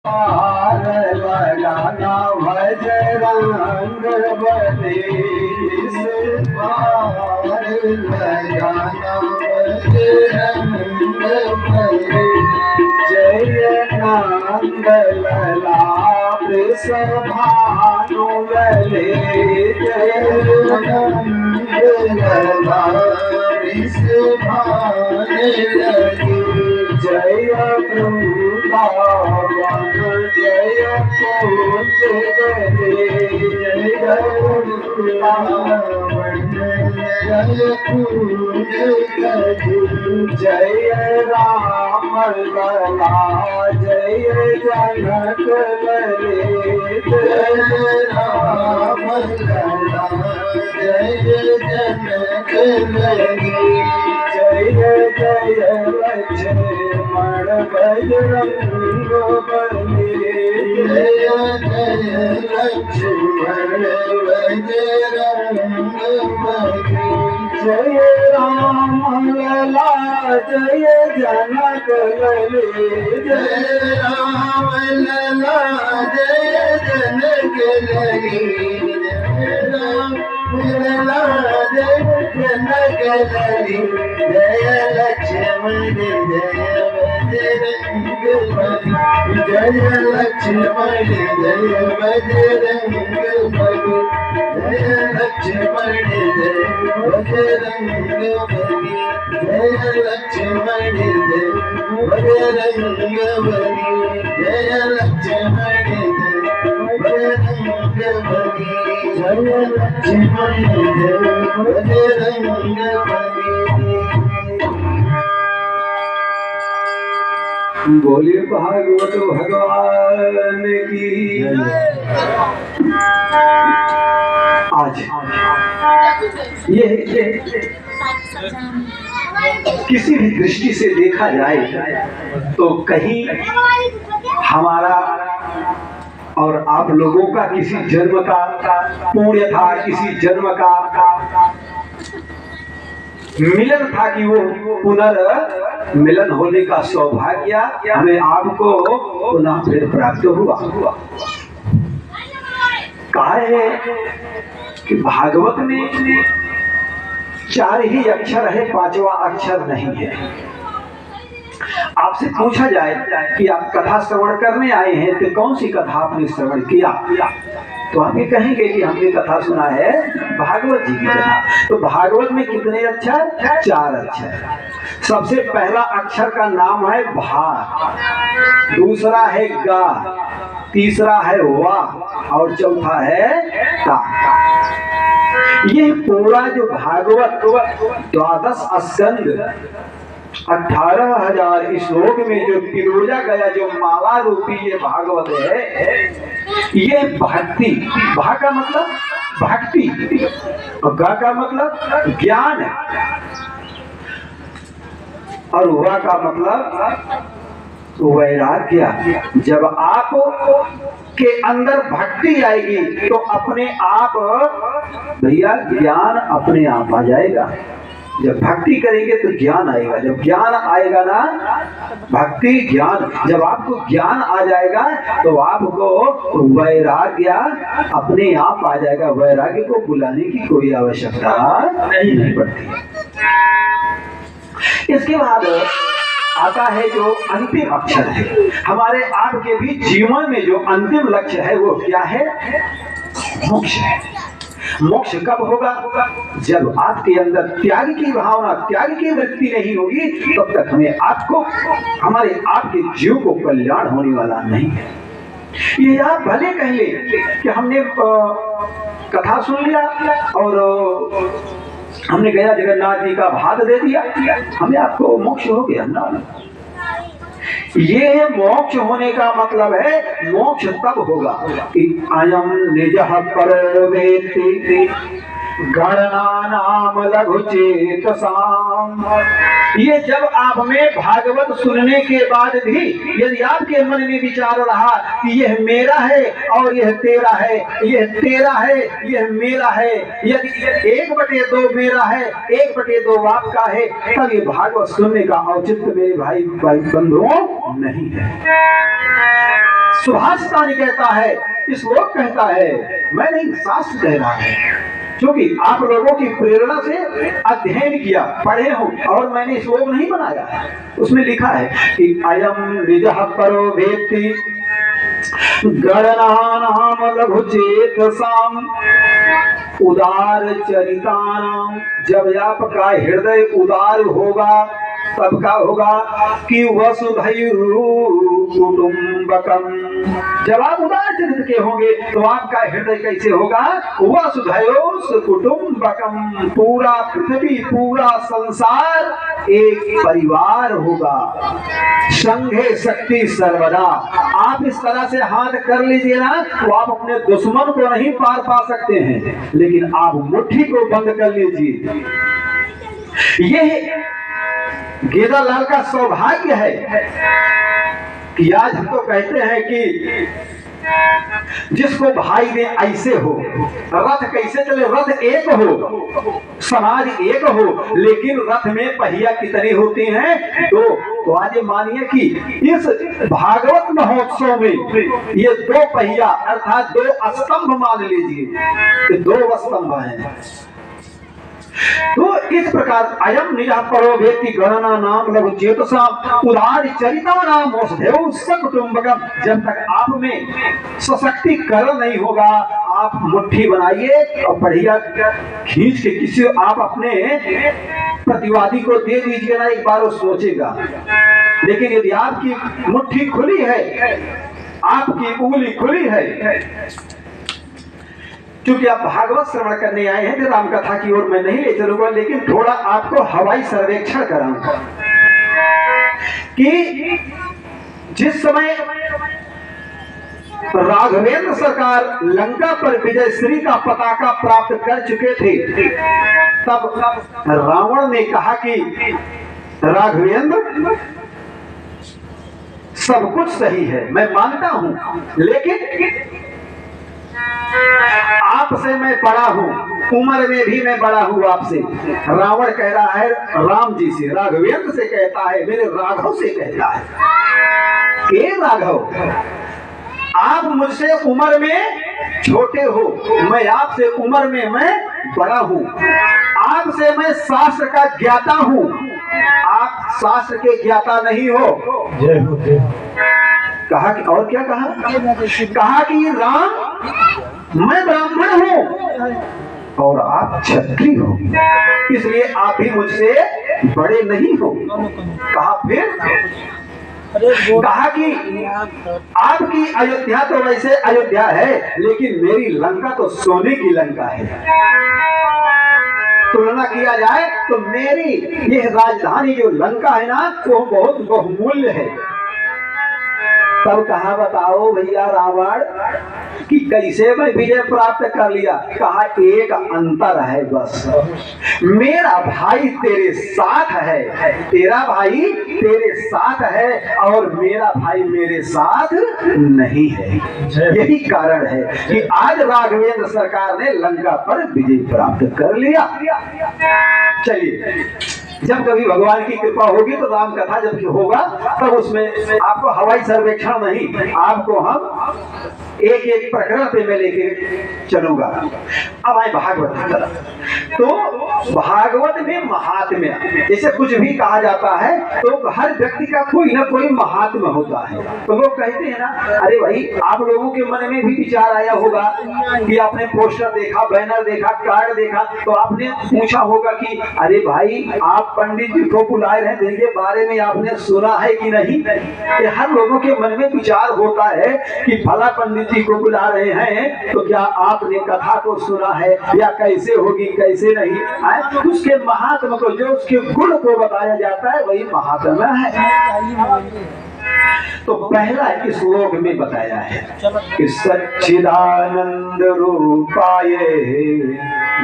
पार लगाना बजरंग बली से पार लगाना बजरंग बली। जय नंद लला वृषभानु बली। जय नंद लला वृषभानु बली। जय वृंदावन जय कुंज गले। जय वृंदावन जय कुंज गले। जय राम लला जय जनक लले। जय राम लला जय जनक लले। जय जय लक्ष्मण बजरंग बली। जय जय लक्ष्मण बजरंग बली। जय राम लला जय जनक लले। जय राम लला जय जनक लले। जय राम लला जय जनक लले। जय लक्ष्मण जय बजरंग बली। जय लक्ष्मण जय बजरंग बली। जय लक्ष्मण जय बजरंग बली। जय लक्ष्मण जय बजरंग बली। जय लक्ष्मण जय बजरंग बली। जय लक्ष्मण जय बजरंग बली। बोलिए भागवत भगवान की। आज ये किसी भी दृष्टि से देखा जाए तो कहीं हमारा और आप लोगों का किसी जन्म का पुण्य था, किसी जन्म का मिलन था कि वो पुनर्मिलन होने का सौभाग्य हमें आपको पुनः फिर प्राप्त हुआ। कहा है कि भागवत में 4 ही अक्षर है, 5वां अक्षर नहीं है। आपसे पूछा जाए कि आप कथा श्रवण करने आए हैं तो कौन सी कथा आपने श्रवण किया, तो हम ये कहेंगे कि हमने कथा सुना है भागवत जी की कथा। तो भागवत में कितने अक्षर? 4 अक्षर। सबसे पहला अक्षर का नाम है भा, दूसरा है गा, तीसरा है वा और चौथा है ता। ये पूरा जो भागवत 12 स्कंद 18,000 श्लोक में जो पिरोजा गया, जो माला रूपी ये भागवत है, ये भक्ति, भा का मतलब भक्ति और गा का मतलब ज्ञान और वा का मतलब वैराग्य। जब आप के अंदर भक्ति आएगी तो अपने आप भैया ज्ञान अपने आप आ जाएगा। जब भक्ति करेंगे तो ज्ञान आएगा, जब ज्ञान आएगा ना, भक्ति ज्ञान, जब आपको ज्ञान आ जाएगा तो आपको वैराग्य अपने आप आ जाएगा। वैराग्य को बुलाने की कोई आवश्यकता नहीं पड़ती। इसके बाद आता है जो अंतिम अक्षर है। हमारे आपके भी जीवन में जो अंतिम लक्ष्य है वो क्या है? मोक्ष है। मोक्ष कब होगा? जब आपके अंदर त्याग की भावना, त्याग की वृत्ति नहीं होगी, तब तक हमें आपको, हमारे आपके जीव को कल्याण होने वाला नहीं है। ये आप भले कह ले कि हमने कथा सुन लिया और हमने गया जगन्नाथ जी का भात दे दिया, हमें आपको मोक्ष हो गया ना। ये मोक्ष होने का मतलब है, मोक्ष तब होगा कि अयम निजः परो वेत्ति गणनानाम लघु चेतसाम। ये जब आप में भागवत सुनने के बाद भी यदि आपके मन में विचार रहा कि यह मेरा है और यह तेरा है, यह तेरा है, यह मेरा है, यदि 1/2 मेरा है, 1/2 आपका है, तब ये भागवत सुनने का औचित्य मेरे भाई बंधुओं नहीं है। सुभाषितानी कहता है, श्लोक कहता है, मैं नहीं शास्त्र कह रहा है, क्योंकि आप लोगों की प्रेरणा से अध्ययन किया, पढ़े हो, और मैंने श्लोक नहीं बनाया है। उसमें लिखा है कि अयम निजः परो वेत्ति गणनानाम लघु चेतसाम उदार चरितानाम। जब आपका हृदय उदार होगा तब क्या होगा कि वसुधैर् कुटुंबकम। जब आप उदार चरित्र के होंगे तो आपका हृदय कैसे होगा? वसुधैर् कुटुंबकम, पूरा पृथ्वी, पूरा संसार एक परिवार होगा। संघे शक्ति सर्वदा। आप इस तरह से हाथ कर लीजिए ना तो आप अपने दुश्मन को नहीं पार पा सकते हैं, लेकिन आप मुट्ठी को बंद कर लीजिए। यह गेदालाल का सौभाग्य है कि आज हम तो कहते हैं कि जिसको भाई ने ऐसे हो, रथ कैसे चले? रथ एक हो, समाज एक हो, लेकिन रथ में पहिया कितने होते हैं? दो। तो आज मानिए कि इस भागवत महोत्सव में ये दो पहिया अर्थात दो स्तंभ मान लीजिए कि दो स्तंभ हैं। तो इस प्रकार अयम निजः परो वेत्ति गणना नाम लघु चेतसा उदार चरिता नाम वसुधैव सकुटुंबकम। जब तक आप में सशक्तिकरण नहीं होगा, आप मुट्ठी बनाइए और बढ़िया खींच के किसी आप अपने प्रतिवादी को दे दीजिए ना, एक बार वो सोचेगा। लेकिन यदि आपकी मुट्ठी खुली है, आपकी उंगली खुली है, क्योंकि आप भागवत श्रवण करने आए हैं तो राम कथा की ओर मैं नहीं ले चलूंगा, लेकिन थोड़ा आपको हवाई सर्वेक्षण कराऊंगा कि जिस समय राघवेंद्र सरकार लंका पर विजय श्री का पताका प्राप्त कर चुके थे, तब रावण ने कहा कि राघवेंद्र सब कुछ सही है, मैं मानता हूं, लेकिन आपसे मैं बड़ा हूं, उम्र में भी मैं बड़ा हूं आपसे। रावण कह रहा है राम जी से, राघवेंद्र से कहता है, मेरे राघव से कहता है कि राघव, आप मुझसे उम्र में छोटे हो, मैं आपसे उम्र में मैं बड़ा हूं, आपसे मैं शास्त्र का ज्ञाता हूं, आप शास्त्र के ज्ञाता नहीं हो। कहा कि और क्या कहा? कहा कि राम, मैं ब्राह्मण हूं और आप क्षत्रिय हो, इसलिए आप भी मुझसे बड़े नहीं हो। कहा फिर कहा कि आपकी अयोध्या तो वैसे अयोध्या है, लेकिन मेरी लंका तो सोने की लंका है। तुलना किया जाए तो मेरी यह राजधानी जो लंका है ना, वो बहुत बहुमूल्य है। तब कहा बताओ भैया रावण कि कैसे मैं विजय प्राप्त कर लिया? कहा एक अंतर है बस, मेरा भाई तेरे साथ है, तेरा भाई तेरे साथ है और मेरा भाई मेरे साथ नहीं है। यही कारण है कि आज राघवेंद्र सरकार ने लंका पर विजय प्राप्त कर लिया। चलिए, जब कभी भगवान की कृपा होगी तो राम कथा जब होगा तब उसमें आपको हवाई सर्वेक्षण नहीं, आपको हम एक एक प्रकरण पे मैं लेके चलूंगा। अब आए भागवत की तरफ। तो भागवत में महात्म्य, जैसे कुछ भी कहा जाता है तो हर व्यक्ति का कोई ना कोई महात्म्य होता है। तो लोग कहते हैं ना, अरे भाई आप लोगों के मन में भी विचार आया होगा कि आपने पोस्टर देखा, बैनर देखा, कार्ड देखा, तो आपने पूछा होगा कि अरे भाई आप पंडित जी को बुलाए रहे, जिनके बारे में आपने सुना है कि नहीं? कि हर लोगों के मन में विचार होता है कि भला पंडित जी को बुला रहे हैं तो क्या आपने कथा को सुना है या कैसे होगी कैसे नहीं है? उसके महात्मा को, जो उसके गुण को बताया जाता है, वही महात्मा है। तो पहला इस श्लोक में बताया है कि सच्चिदानंद रूपाय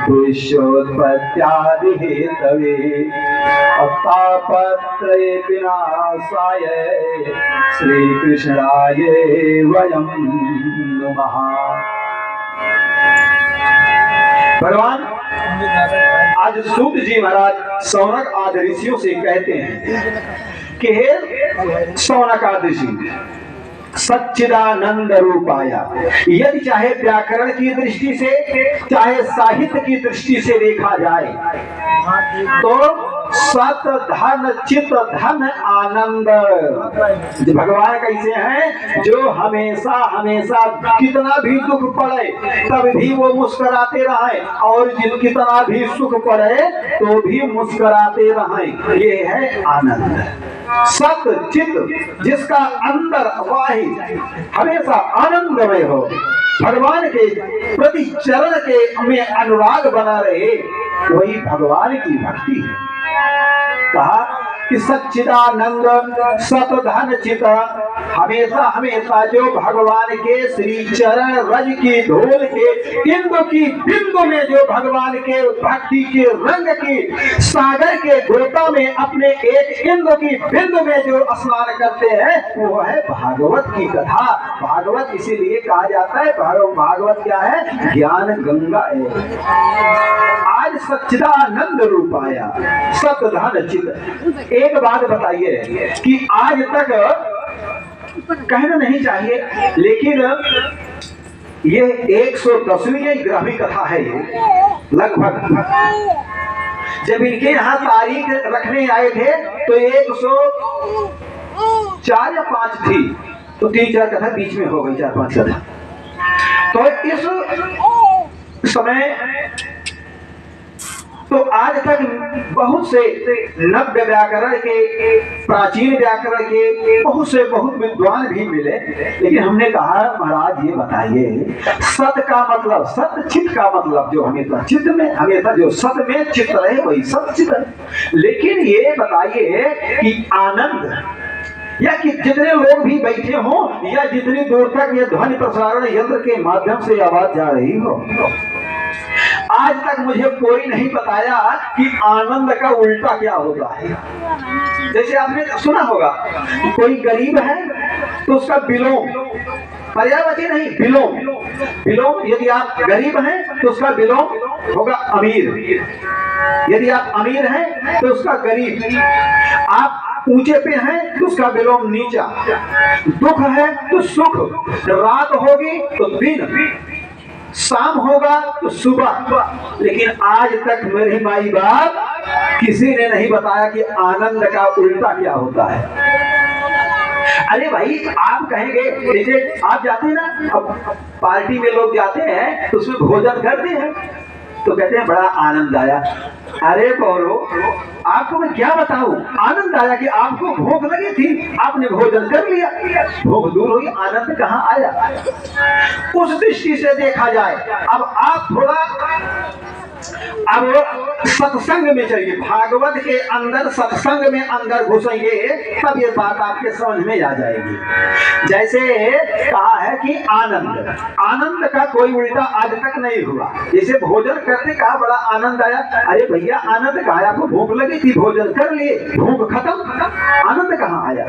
विश्वोत्पत्त्यादि हेतवे तापत्रय विनाशाय श्री कृष्णाय वयं नमः। भगवान आज सूत जी महाराज सौनक आदि ऋषियों से कहते हैं कि हे सौनक आदि ऋषि, सच्चिदानंद रूपाया। यदि चाहे व्याकरण की दृष्टि से चाहे साहित्य की दृष्टि से देखा जाए तो सत धन चित धन आनंद भगवान कैसे हैं, जो हमेशा हमेशा कितना भी दुख पड़े तब भी वो मुस्कुराते रहे, और कितना भी सुख पड़े तो भी मुस्कुराते रहे, ये है आनंद। सत चित जिसका अंदर वाही हमेशा आनंदमय हो, भगवान के प्रति चरण के में अनुराग बना रहे, वही भगवान की भक्ति है। कहा कि सच्चिदानंद सत धन चित, हमेशा हमेशा जो भगवान के श्री चरण रज की धूल के इंदु की बिंदु में जो भगवान के भक्ति के रंग की सागर के गोता में अपने एक इंदु की बिंदु में जो स्नान करते हैं वो है भागवत की कथा। भागवत इसीलिए कहा जाता है, भागवत क्या है, ज्ञान गंगा है। आज सच्चिदानंद रूपाया सत धन चित। एक बात बताइए कि आज तक कहना नहीं चाहिए लेकिन ये 110वीं ग्रहवी कथा है ये लगभग। जब इनके यहाँ तारीख रखने आए थे तो 104 या 5 थी, तो 3-4 कथा बीच में हो गई, 4-5 कथा। तो इस समय तो आज तक बहुत से नव्य व्याकरण के, प्राचीन व्याकरण के बहुत विद्वान भी मिले, लेकिन हमने कहा महाराज ये बताइए सत का मतलब, सत चित का मतलब जो हमेशा चित्त में, हमेशा जो सत में चित्त रहे वही सत चित्त है। लेकिन ये बताइए कि आनंद, या कि जितने लोग भी बैठे हों या जितनी दूर तक ये ध्वनि प्रसारण यंत्र के माध्यम से आवाज जा रही हो, आज तक मुझे कोई नहीं बताया कि आनंद का उल्टा क्या होता है। जैसे आपने सुना होगा कोई गरीब है तो उसका विलोम, पर्यायवाची नहीं, विलोम। विलोम, यदि आप गरीब हैं तो उसका विलोम होगा अमीर, यदि आप अमीर हैं तो उसका गरीब, आप ऊंचे पे हैं तो उसका विलोम नीचा, दुख है तो सुख, रात होगी तो दिन, शाम होगा तो सुबह। लेकिन आज तक मेरे माई बाप किसी ने नहीं बताया कि आनंद का उल्टा क्या होता है। अरे भाई आप कहेंगे, जैसे आप जाते हैं ना, अब पार्टी में लोग जाते हैं तो उसमें भोजन करते हैं तो कहते हैं बड़ा आनंद आया। अरे गौरव, आपको मैं क्या बताऊं, आनंद आया कि आपको भूख लगी थी, आपने भोजन कर लिया, भूख दूर हुई, आनंद कहाँ आया। उस दृष्टि से देखा जाए, अब आप थोड़ा अब सत्संग में चलिए, भागवत के अंदर सत्संग में अंदर घुसेंगे तब ये बात आपके समझ में आ जाएगी। जैसे कहा है कि आनंद, आनंद का कोई उल्टा आज तक नहीं हुआ। जैसे भोजन करते कहा बड़ा आनंद आया, अरे भैया आनंद कहा, आपको भूख लगी थी, भोजन कर लिए, भूख खत्म, आनंद कहाँ आया।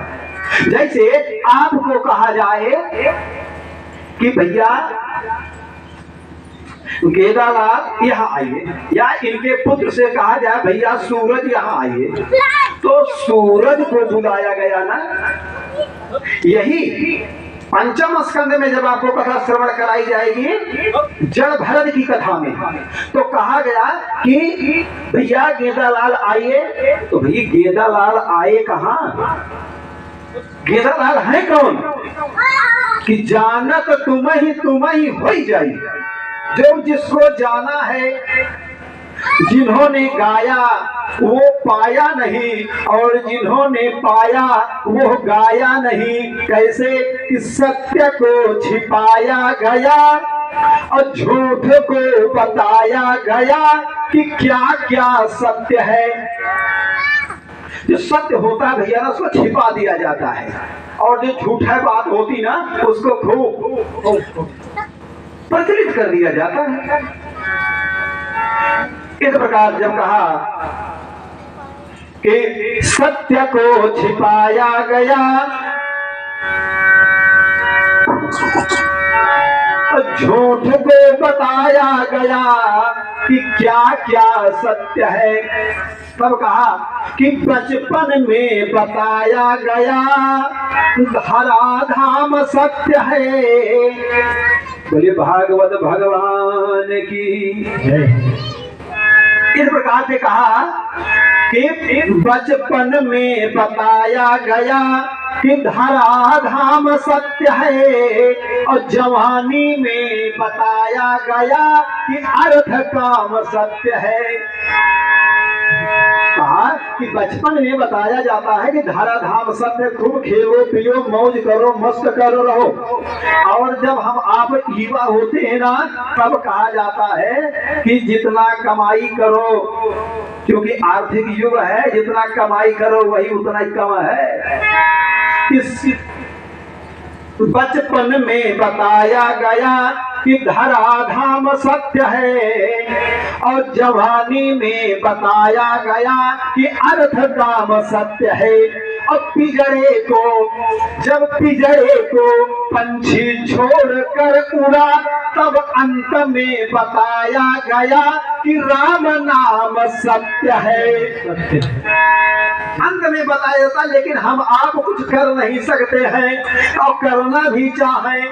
जैसे आपको कहा जाए कि भैया गेदालाल यहाँ आइए, या इनके पुत्र से कहा जाए भैया सूरज यहाँ आइए, तो सूरज को बुलाया गया ना। यही पंचम स्कंद में जब आपको कथा श्रवण कराई जाएगी जड़ भरत की कथा में, तो कहा गया कि भैया गेदालाल आइए, तो भैया गेदालाल आए कहाँ, गेदालाल है कौन कि जानत तुम ही हो जाई, जो जिसको जाना है, जिन्होंने गाया वो पाया नहीं, और जिन्होंने पाया वो गाया नहीं। कैसे कि सत्य को छिपाया गया और झूठ को बताया गया कि क्या क्या सत्य है। जो सत्य होता है भैया ना, उसको छिपा दिया जाता है, और जो झूठा बात होती ना उसको खूब प्रचलित कर दिया जाता है। इस प्रकार जब कहा कि सत्य को छिपाया गया, झूठ को बताया गया कि क्या क्या सत्य है। तब कहा कि बचपन में बताया गया धराधाम सत्य है। बोलिए भागवत भगवान की जय। इस प्रकार से कहा कि बचपन में बताया गया कि धराधाम सत्य है, और जवानी में बताया गया कि अर्थ काम सत्य है। कहा कि बचपन में बताया जाता है कि धराधाम सत्य, खूब खेलो पियो मौज करो मस्त करो रहो। और जब हम आप युवा होते हैं ना, तब कहा जाता है कि जितना कमाई करो, क्योंकि आर्थिक युग है, जितना कमाई करो वही उतना ही कम है। इस बचपन में बताया गया कि धराधाम सत्य है, और जवानी में बताया गया कि अर्थ काम सत्य है। और जब पिंजरे को पंछी छोड़कर उड़ा, तब अंत में बताया गया कि राम नाम सत्य है। अंत में बताया जाता, लेकिन हम आप कुछ कर नहीं सकते हैं, और करना भी चाहें,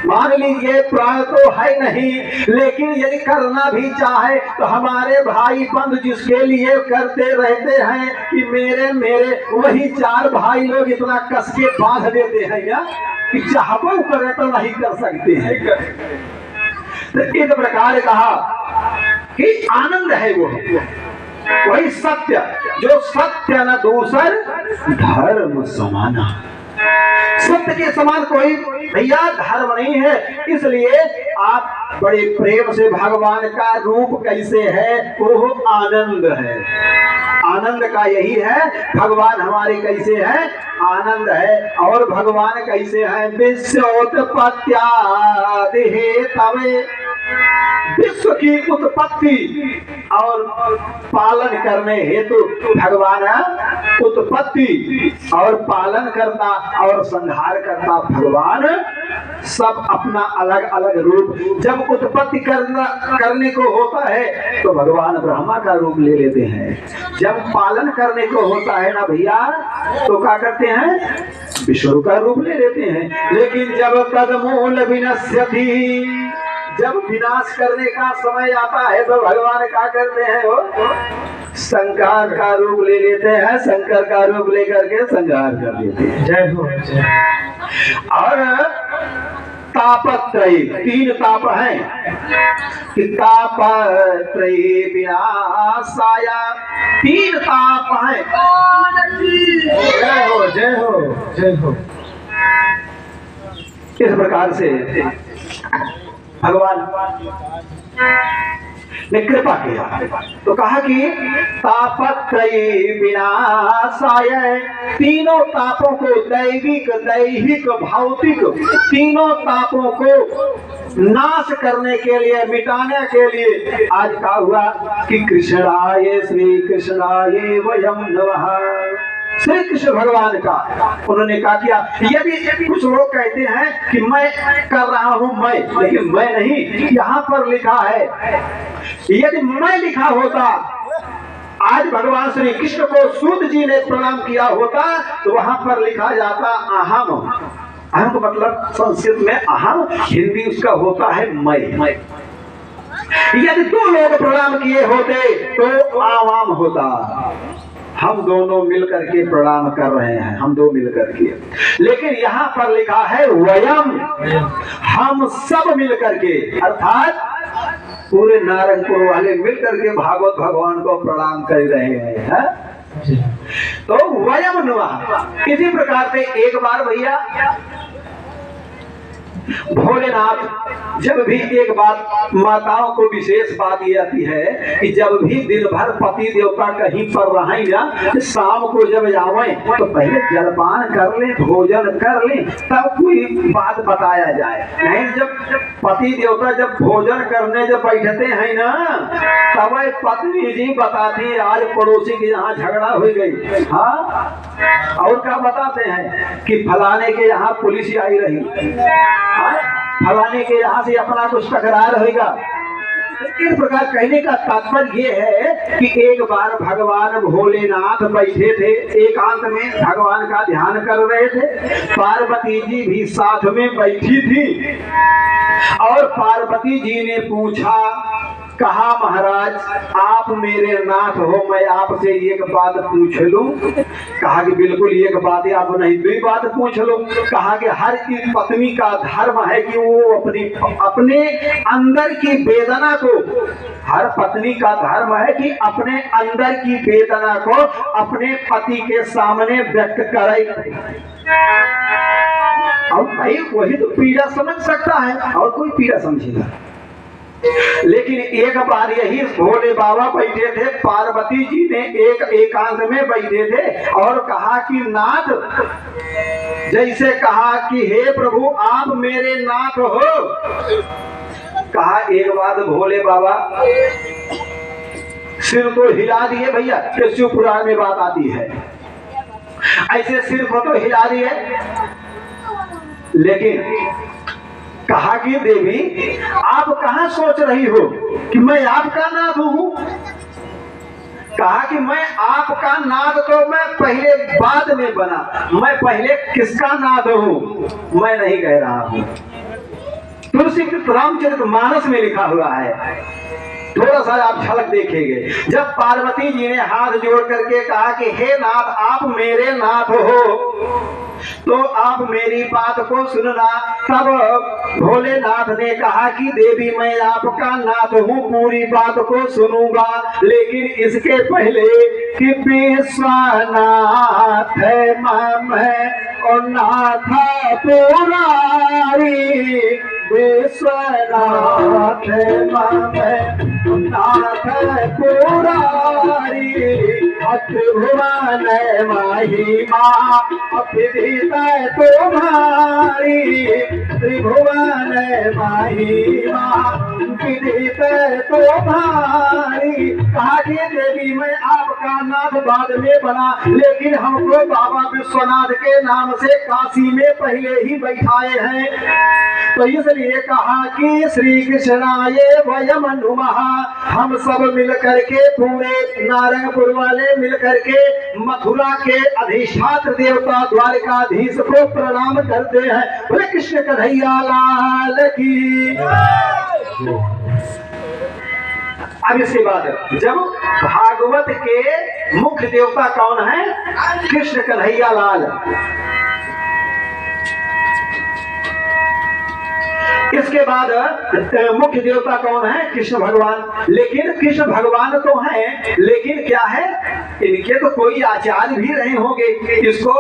मान लीजिए प्राण तो है नहीं, लेकिन यदि करना भी चाहे तो हमारे भाई बंधु जिसके लिए करते रहते हैं कि मेरे मेरे, वही चार भाई लोग इतना कस के बांध देते हैं या कि चाहबो करे तो नहीं कर सकते हैं। तो इस प्रकार कहा कि आनंद है वो वही सत्य, जो सत्य न दूसर धर्म समाना। सत्य के समान कोई भैया धर्म नहीं है। इसलिए आप बड़े प्रेम से भगवान का रूप कैसे है, वो आनंद है। आनंद का यही है, भगवान हमारे कैसे हैं, आनंद है। और भगवान कैसे हैं, विश्वोत्पत्त्यादि हेतवे, विश्व की उत्पत्ति और पालन करने हेतु भगवान उत्पत्ति और पालन करता और संहार करता भगवान, सब अपना अलग अलग रूप। जब उत्पत्ति करने को होता है तो भगवान ब्रह्मा का रूप ले लेते हैं, जब पालन करने को होता है ना भैया तो क्या करते हैं, विष्णु का रूप ले लेते हैं। लेकिन जब तदमूल विनश्यति, जब विनाश करने का समय आता है तो भगवान क्या करते हैं, वो संहार का रूप ले लेते हैं, शंकर का रूप लेकर के संहार कर देते हैं। जय हो जय। और तापत्रयी, तीन ताप हैं कि तापत्रयी विनाशाय, तीन ताप हैं। जय हो जय हो जय हो। इस प्रकार से भगवान ने कृपा किया तो कहा कि तापत्रयी विनाशाय, तीनों तापों को, दैविक दैहिक भौतिक तीनों तापों को नाश करने के लिए, मिटाने के लिए आज का हुआ कि कृष्णाय श्री कृष्णाय वयम नमः। श्री कृष्ण भगवान का उन्होंने कहा किया। यदि कुछ लोग कहते हैं कि मैं कर रहा हूं मैं, लेकिन मैं नहीं, यहाँ पर लिखा है। यदि मैं लिखा होता, आज भगवान श्री कृष्ण को सूत जी ने प्रणाम किया होता तो वहां पर लिखा जाता अहम। अहम का मतलब संस्कृत में अहम, हिंदी उसका होता है मैं। यदि दो लोग प्रणाम किए होते तो आवाम होता। हम दोनों मिलकर के प्रणाम कर रहे हैं, हम दो मिलकर के, लेकिन यहाँ पर लिखा है वयम, हम सब मिलकर के, अर्थात पूरे नारायणपुर वाले मिलकर के भागवत भगवान को प्रणाम कर रहे हैं, तो वयम नमः। इसी प्रकार से एक बार भैया भोलेनाथ, जब भी एक बात माताओं को विशेष बात ये आती है कि जब भी दिन भर पति देवता कहीं पर रहें ना, शाम को जब जावें तो पहले जलपान कर लें, भोजन कर लें, तब कोई बात बताया जाए। नहीं, जब पति देवता जब भोजन करने जब बैठते हैं ना, तब पत्नी जी बताती आज पड़ोसी के यहाँ झगड़ा हो गई। हाँ, और क्या बताते हैं कि फलाने के यहाँ पुलिस आई रही, फलाने के यहाँ से अपना कुछ तकरार होगा, इस प्रकार कहने का तात्पर्य ये है कि एक बार भगवान भोलेनाथ बैठे थे, एकांत में भगवान का ध्यान कर रहे थे। पार्वती जी भी साथ में बैठी थी और पार्वती जी ने पूछा, कहा महाराज आप मेरे नाथ हो, मैं आपसे एक बात पूछ लूं? कहा कि बिल्कुल एक बात है, आप नहीं दो बात पूछ लो। कहा कि हर एक पत्नी का धर्म है कि वो अपने अंदर की वेदना को, हर पत्नी का धर्म है कि अपने अंदर की वेदना को अपने पति के सामने व्यक्त करे। और भाई वही तो पीड़ा समझ सकता है और कोई पीड़ा समझेगा। लेकिन एक बार यही भोले बाबा बैठे थे, पार्वती जी ने एकांत में बैठे थे और कहा कि नाथ, जैसे कहा कि हे प्रभु आप मेरे नाथ हो। कहा एक बार भोले बाबा सिर तो हिला दिए भैया, कि शिव पुराण में बात आती है, ऐसे सिर को तो हिला दिए। लेकिन कहा कि देवी आप कहां सोच रही हो कि मैं आपका नाथ हूं? कहा कि मैं आपका नाथ तो मैं पहले बाद में बना, मैं पहले किसका नाथ हूं मैं नहीं कह रहा हूं। तुलसी रामचरितमानस में लिखा हुआ है, थोड़ा सा आप झलक देखेंगे। जब पार्वती जी ने हाथ जोड़ करके कहा कि हे नाथ आप मेरे नाथ हो तो आप मेरी बात को सुनना। तब भोलेनाथ ने कहा कि देवी मैं आपका नाथ हूँ, पूरी बात को सुनूंगा, लेकिन इसके पहले कि विश्वनाथ मम और नाथ पुरारी, विश्वनाथ मम नाथ पुरारी, त्रिभुवन महिमा अभिदित तुम्हारी, त्रिभुवन महिमा विदित तुम्हारी। कहा कि देवी मैं आपका नाथ बाद में बना, लेकिन हमको बाबा विश्वनाथ के नाम से काशी में पहले ही बैठाए हैं। तो इसलिए कहा कि श्री कृष्णाय वयम नुमः, हम सब मिलकर के पूरे नारंगपुर वाले मिलकर के मथुरा के अधिष्ठात्र देवता द्वारकाधीश को प्रणाम करते हैं। बोले कृष्ण कन्हैया लाल की। अब इसके बाद जब भागवत के मुख्य देवता कौन है? कृष्ण कन्हैया लाल। इसके बाद मुख्य देवता कौन है? कृष्ण भगवान। लेकिन कृष्ण भगवान तो हैं, लेकिन क्या है, इनके तो कोई आचार्य भी रहे होंगे। इसको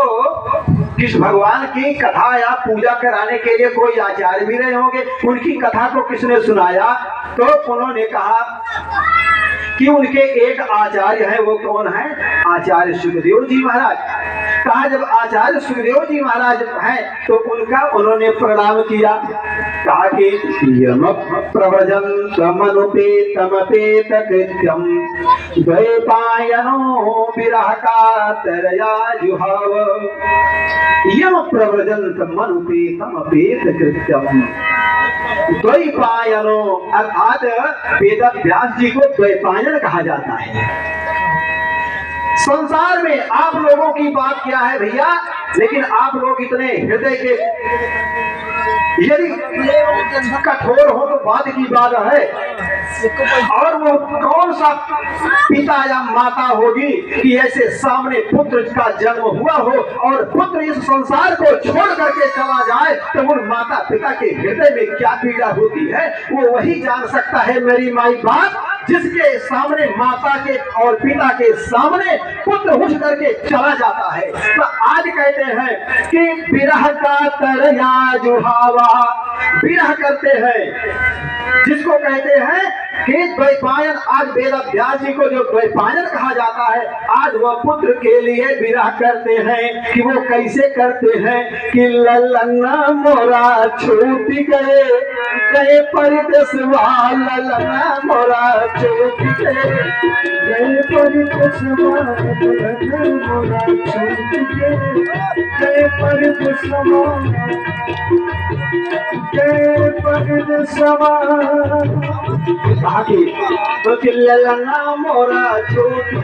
कृष्ण भगवान की कथा या पूजा कराने के लिए कोई आचार्य भी रहे होंगे। उनकी कथा को किसने सुनाया? तो उन्होंने कहा कि उनके एक आचार्य है, वो कौन है? आचार्य सुखदेव जी महाराज। कहा जब आचार्य सुखदेव जी महाराज हैं तो उनका उन्होंने प्रणाम किया। कहा कि यम प्रव्रजन्तमनुपेतमपेत कृत्यं द्वैपायनो विरह कातरया जुहाव। यम प्रव्रजन्तमनुपेतमपेत कृत्यं द्वैपायनो, अर्थात वेद व्यास जी को द्वैपायन कहा जाता है। संसार में आप लोगों की बात क्या है भैया, लेकिन आप लोग इतने हृदय के यदि कठोर हो तो बात की बात है, और वो कौन सा पिता या माता होगी कि ऐसे सामने पुत्र का जन्म हुआ हो और पुत्र इस संसार को छोड़ करके चला जाए, तो उन माता पिता के हृदय में क्या पीड़ा होती है वो वही जान सकता है मेरी माई बाप, जिसके सामने माता के और पिता के सामने पुत्र उठ करके चला जाता है। तो आज कहते हैं कि विरह का तरया जुहावा, विरह करते हैं जिसको कहते हैं कि द्वैपायन। आज वेद व्यास जी को जो द्वैपायन कहा जाता है, आज वह पुत्र के लिए विरह करते हैं। कि वो कैसे करते हैं कि ललना मोरा छूट गए गए परदेसवा, ललना मोरा छूट गए गए परदेसवा, ललना मोरा छूट गए गए परदेसवा, गए परदेसवा। कहा कि ललना मोरा छूट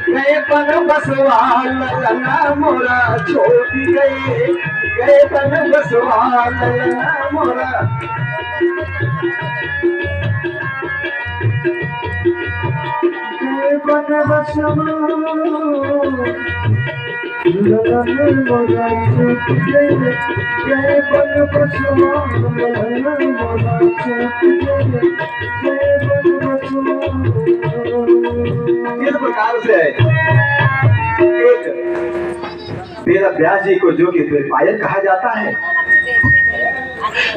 गए बन बसवा, ललना मोरा छूट गए बन बसवा, ललना मोरा गए बन बसवा, ललन मोरा छूट गए बन बसवा, ललन मोरा छूट गए बन बसवा। इस प्रकार से एक वेद व्यास जी को जो कि द्वैपायन कहा जाता है,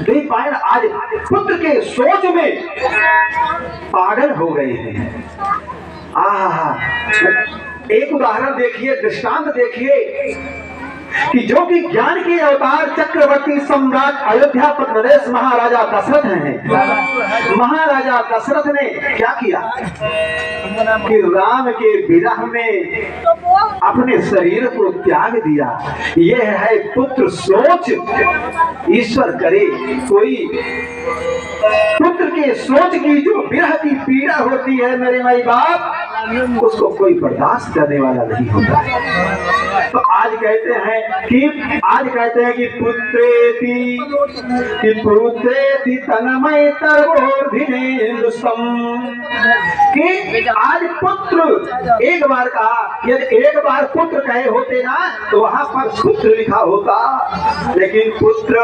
द्वैपायन आज पुत्र के सोच में पागल हो गए हैं। एक उदाहरण देखिए, दृष्टांत देखिए कि जो कि ज्ञान के अवतार चक्रवर्ती सम्राट अयोध्यापति नरेश महाराजा दशरथ हैं। महाराजा दशरथ ने क्या किया कि राम के विरह में अपने शरीर को त्याग दिया। यह है पुत्र सोच। ईश्वर करे कोई पुत्र के सोच की जो विरह की पीड़ा होती है मेरे माई बाप, उसको कोई बर्दाश्त करने वाला नहीं होता। तो आज कहते हैं कि पुत्रेति तन्मय तरोर्भिनेन्दुस्तम, कि आज पुत्र एक बार कहा, यदि एक बार पुत्र कहे होते ना तो वहां पर पुत्र लिखा होता, लेकिन पुत्र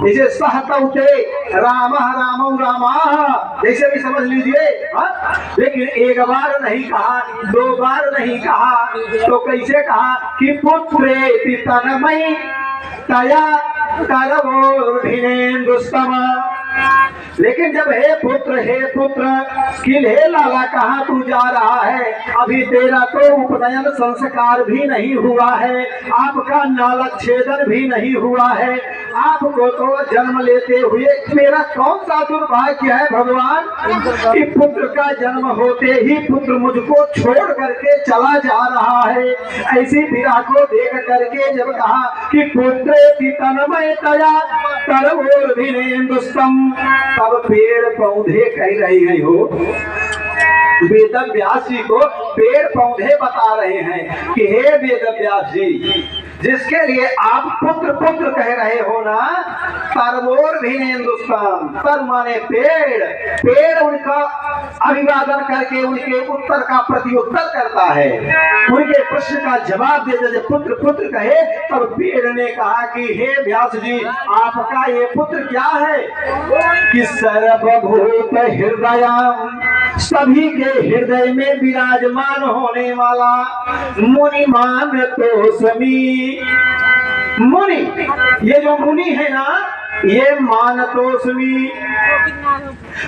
जैसे सहतौते राम राम रामा जैसे भी समझ लीजिए, लेकिन एक बार नहीं कहा, दो बार नहीं कहा, तो कैसे कहा कि पुत्रेति तन्मय तया तरवोर्भिनेन्दुस्तम। लेकिन जब हे पुत्र किल हे लाला कहाँ तू जा रहा है, अभी तेरा तो उपनयन संस्कार भी नहीं हुआ है, आपका नालच्छेदन भी नहीं हुआ है, आपको तो जन्म लेते हुए मेरा कौन सा दुर्भाग्य है भगवान कि पुत्र का जन्म होते ही पुत्र मुझको छोड़ करके चला जा रहा है। ऐसी विरह को देख करके जब कहा कि पुत्रेति तन्मय तया तरवोर्भिनेन्दुस्तम, तब पेड़ पौधे कह रहे हैं हो, वेद व्यास जी को पेड़ पौधे बता रहे हैं कि हे वेद व्यास जी, जिसके लिए आप पुत्र पुत्र कह रहे हो ना, तरवोर्भिनेन्दुस्तम, तर माने पेड़ उनका अभिवादन करके उनके उत्तर का प्रत्युत्तर करता है, उनके प्रश्न का जवाब दे दे। पुत्र पुत्र कहे तब पेड़ ने कहा कि हे व्यास जी, आपका ये पुत्र क्या है कि सर्वभूत हृदय, सभी के हृदय में विराजमान होने वाला मुनिमान तोस्मी। मुनि, ये जो मुनि है ना, ये मानतोस्मी,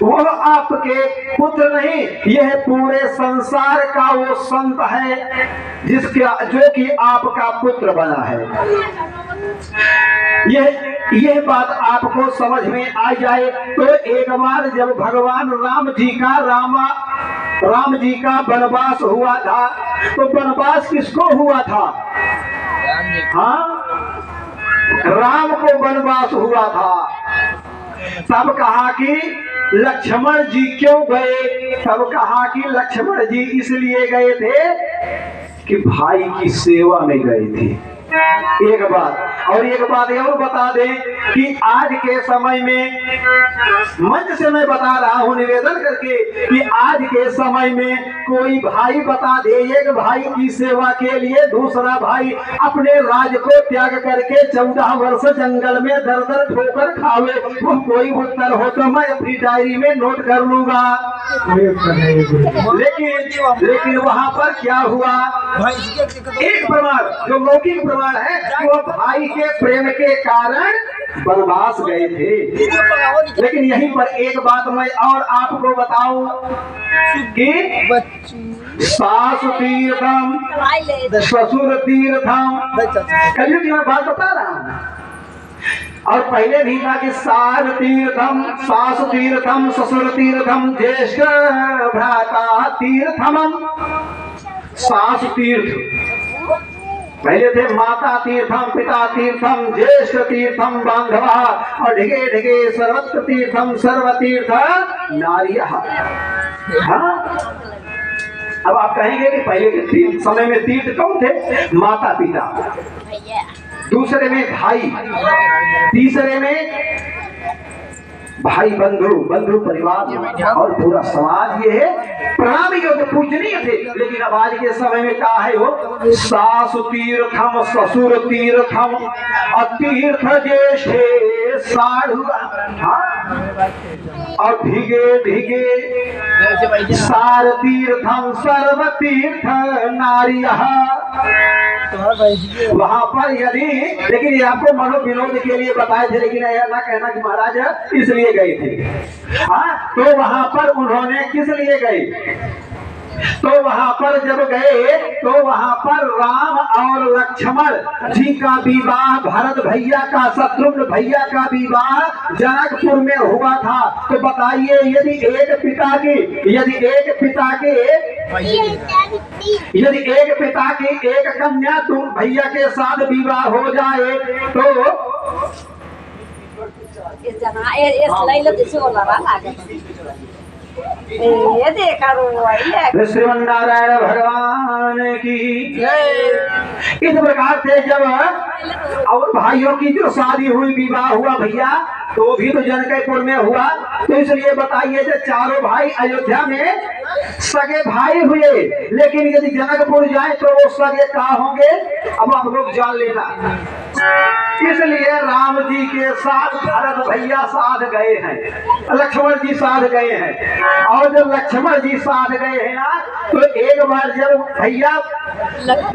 वह आपके पुत्र नहीं, यह पूरे संसार का वो संत है जिसका जो कि आपका पुत्र बना है। यह बात आपको समझ में आ जाए तो एक बार जब भगवान राम जी का वनवास हुआ था, तो वनवास किसको हुआ था? हाँ, राम को वनवास हुआ था। तब कहा कि लक्ष्मण जी क्यों गए? तब कहा कि लक्ष्मण जी इसलिए गए थे कि भाई की सेवा में गए थे। एक बात और बता दें कि आज के समय में मंच से मैं बता रहा हूं निवेदन करके कि आज के समय में कोई भाई बता दे, एक भाई की सेवा के लिए दूसरा भाई अपने राज को त्याग करके 14 वर्ष जंगल में दर दर ठोकर खावे, वो कोई उत्तर हो तो मैं अपनी डायरी में नोट कर लूंगा। लेकिन वहां पर क्या हुआ? एक प्रमाण जो लौकिक प्रमाण है कि वो भाई के प्रेम के कारण वनवास गए थे। लेकिन यहीं पर एक बात मैं और आपको बताऊं कि सास तीर्थम ससुर तीर्थम, कलयुग की मैं बात बता रहा हूं। और पहले भी था कि सार तीर्थम, सास तीर्थम, ससुर तीर्थम, ज्येष्ठ भ्राता तीर्थम। सास तीर्थ पहले थे माता तीर्थम, पिता तीर्थम, ज्येष्ठ तीर्थम बांधवा, और ढिगे ढिगे सर्वत्र तीर्थम सर्वतीर्थ नारियः। हाँ, अब आप कहेंगे कि पहले के तीर्थ समय में तीर्थ कौन थे? माता पिता, दूसरे में भाई, तीसरे में भाई बंधु परिवार और पूरा समाज। ये है प्रणाम योग पूजनीय थे। लेकिन अब आज के समय में क्या है? वो सासु तीर्थम, ससुर तीर्थम, अतीर्थ ज्येष्ठे साधु। और ढिगे ढिगे सार तीर्थम सर्व तीर्थ नारियः। वहां पर यदि, लेकिन ये आपको मनोविनोद के लिए बताए थे, लेकिन यह ना कहना कि महाराज इसलिए गए थे। हाँ, तो वहां पर उन्होंने किस लिए गए? तो वहां पर जब गए तो वहां पर राम और लक्ष्मण जी का विवाह, भरत भैया का, शत्रुघ्न भैया का विवाह जनकपुर में हुआ था। तो बताइए, यदि एक पिता की एक कन्या तुम भैया के साथ विवाह हो जाए तो श्रीमन नारायण भगवान की। इस प्रकार से जब और भाइयों की जो शादी हुई, विवाह हुआ भैया, तो भी तो जनकपुर में हुआ। तो इसलिए बताइए जो चारों भाई अयोध्या में सगे भाई हुए, लेकिन यदि जनकपुर जाए तो वो सगे कहाँ होंगे? अब आप लोग जान लेना। इसलिए राम जी के साथ भरत भैया साथ गए हैं, लक्ष्मण जी साथ गए हैं। और जब लक्ष्मण जी साथ गए हैं ना, तो एक बार जब भैया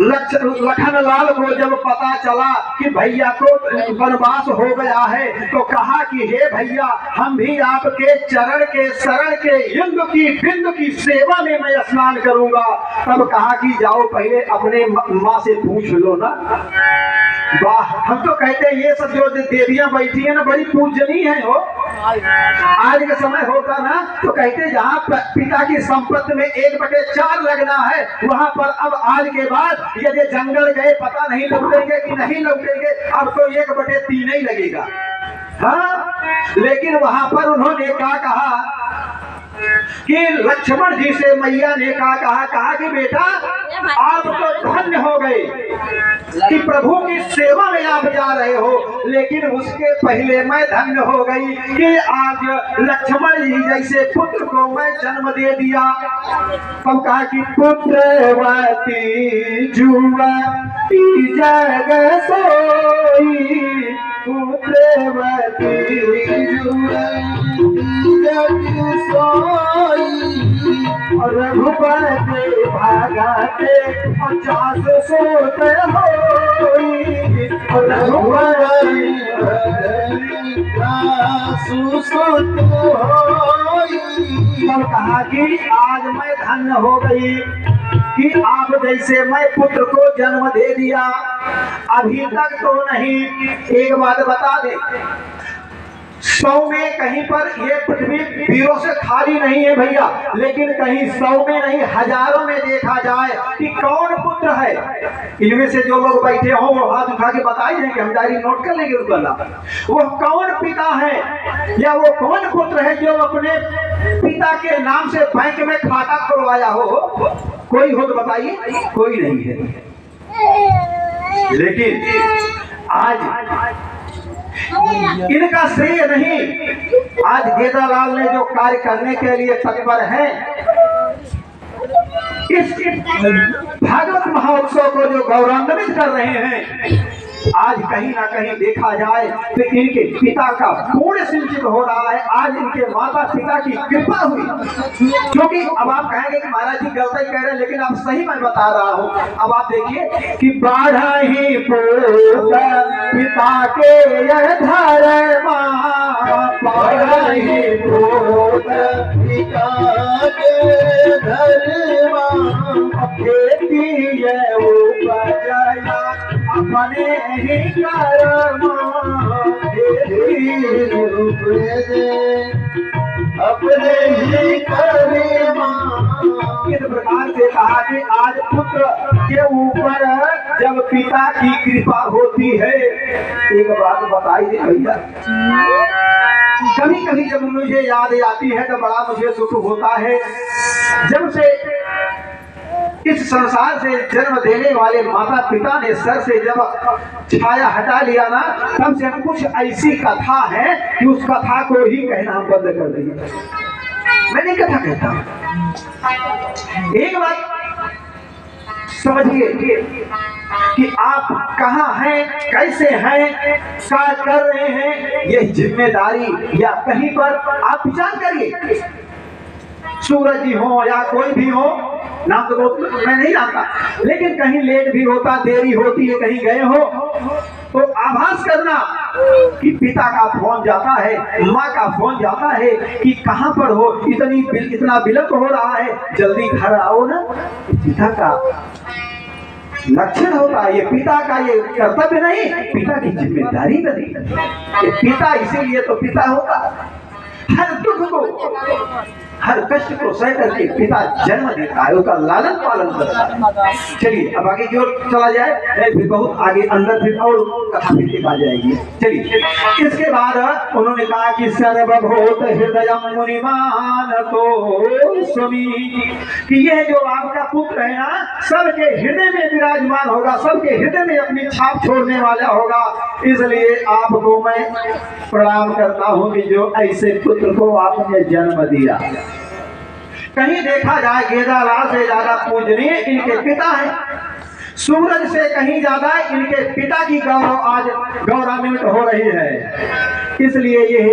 लखन लाल को जब पता चला कि भैया को वनवास हो गया है, तो कहा कि हे भैया, हम भी आपके चरण के शरण के इंद की बिंद की सेवा में मैं स्नान करूंगा। तब कहा कि जाओ पहले अपने माँ से पूछ लो ना। वाह, हम तो कहते हैं ये सब जो देवियां बैठी है ना, बड़ी पूजनीय है। हो आज के समय होता ना, तो कहते जहाँ पिता की संपत्ति में 1/4 लगना है, वहां पर अब आज के बाद यदि जंगल गए पता नहीं लौटेंगे कि नहीं लौटेंगे, अब तो 1/3 ही लगेगा। हाँ, लेकिन वहां पर उन्होंने क्या कहा कि लक्ष्मण जी से मैया ने कहा कि बेटा आप तो धन्य हो गए कि प्रभु की सेवा में आप जा रहे हो, लेकिन उसके पहले मैं धन्य हो गई कि आज लक्ष्मण जी जैसे पुत्र को मैं जन्म दे दिया। तब कहा कि पुत्रवती जुवती जग सोई, पुत्रवती जुवती जग सोई, रघुपति भागते 50 सोत होई, रघुपति सुसुत होई। तब कहा कि आज मैं धन्य हो गई कि आप जैसे मैं पुत्र को जन्म दे दिया। अभी तक तो नहीं, एक बात बता दे, 100 में कहीं पर ये पृथ्वी वीरों से खाली नहीं है भैया, लेकिन कहीं 100 में नहीं, हजारों में देखा जाए कि कौन पुत्र है। इनमें से जो लोग बैठे हों वो हाथ उठा के बताइए कि हम डायरी नोट कर लेंगे उनका नाम। वो कौन पिता है या वो कौन पुत्र है जो अपने पिता के नाम से बैंक में खाता खुलवाया हो? कोई हो तो बताइए, कोई नहीं है। लेकिन आज इनका श्रेय नहीं, आज गेदालाल ने जो कार्य करने के लिए तत्पर है, इस भागवत महोत्सव को जो गौरवान्वित कर रहे हैं, आज कहीं ना कहीं देखा जाए तो इनके पिता का पुण्य सिंचित हो रहा है। आज इनके माता पिता की कृपा हुई, क्योंकि अब आप कहेंगे कि महाराज जी गलती कह रहे हैं, लेकिन आप सही मैं बता रहा हूँ। अब आप देखिए कि बाढ़ा ही पिता के यह धर्म, बाढ़ा ही पिता के धर्म, खेती है वो बजाया अपने ही कर्म, अपने ही कर्म। इस प्रकार से कहा कि आज पुत्र के ऊपर जब पिता की कृपा होती है, एक बात बताई दे भैया, कभी कभी जब मुझे याद आती है तो बड़ा मुझे सुख होता है। जब से इस संसार से जन्म देने वाले माता पिता ने सर से जब छाया हटा लिया ना, तब से हम कुछ ऐसी कथा है कि उस कथा को ही कहना हम बंद कर देंगे। मैं नहीं कथा कहता। एक बात समझिए कि आप कहाँ हैं, कैसे हैं, क्या कर रहे हैं, यह जिम्मेदारी या कहीं पर आप विचार करिए। सूरज जी हो या कोई भी हो, नाम तो मैं नहीं जानता, लेकिन कहीं लेट भी होता, देरी होती है, कहीं गए हो तो आभास करना कि पिता का फोन जाता है, माँ का फोन जाता है कि कहाँ पर हो, इतना विलंब हो रहा है, जल्दी घर आओ ना। पिता का लक्षण होता है, ये पिता का ये कर्तव्य नहीं, पिता की जिम्मेदारी नहीं। ये पिता इसीलिए तो पिता होता, हर दुख को, हर कष्ट को सह करके पिता जन्म देता है, उसका लालन पालन करता है। चलिए अब आगे की ओर चला जाए, फिर बहुत आगे अंदर फिर और कथा फिर आ जाएगी। चलिए इसके बाद उन्होंने कहा कि सर्वभूत हृदय मुनिमान तो स्वामी, कि यह जो आपका पुत्र है ना, सबके हृदय में विराजमान होगा, सबके हृदय में अपनी छाप छोड़ने वाला होगा। इसलिए आपको मैं प्रणाम करता हूँ कि जो ऐसे पुत्र को आपने जन्म दिया। कहीं देखा जाए गेदालाल से ज्यादा पूजनीय इनके पिता हैं, सूरज से कहीं ज्यादा इनके पिता की गौरव आज गौरवान्वित हो रही है। इसलिए ये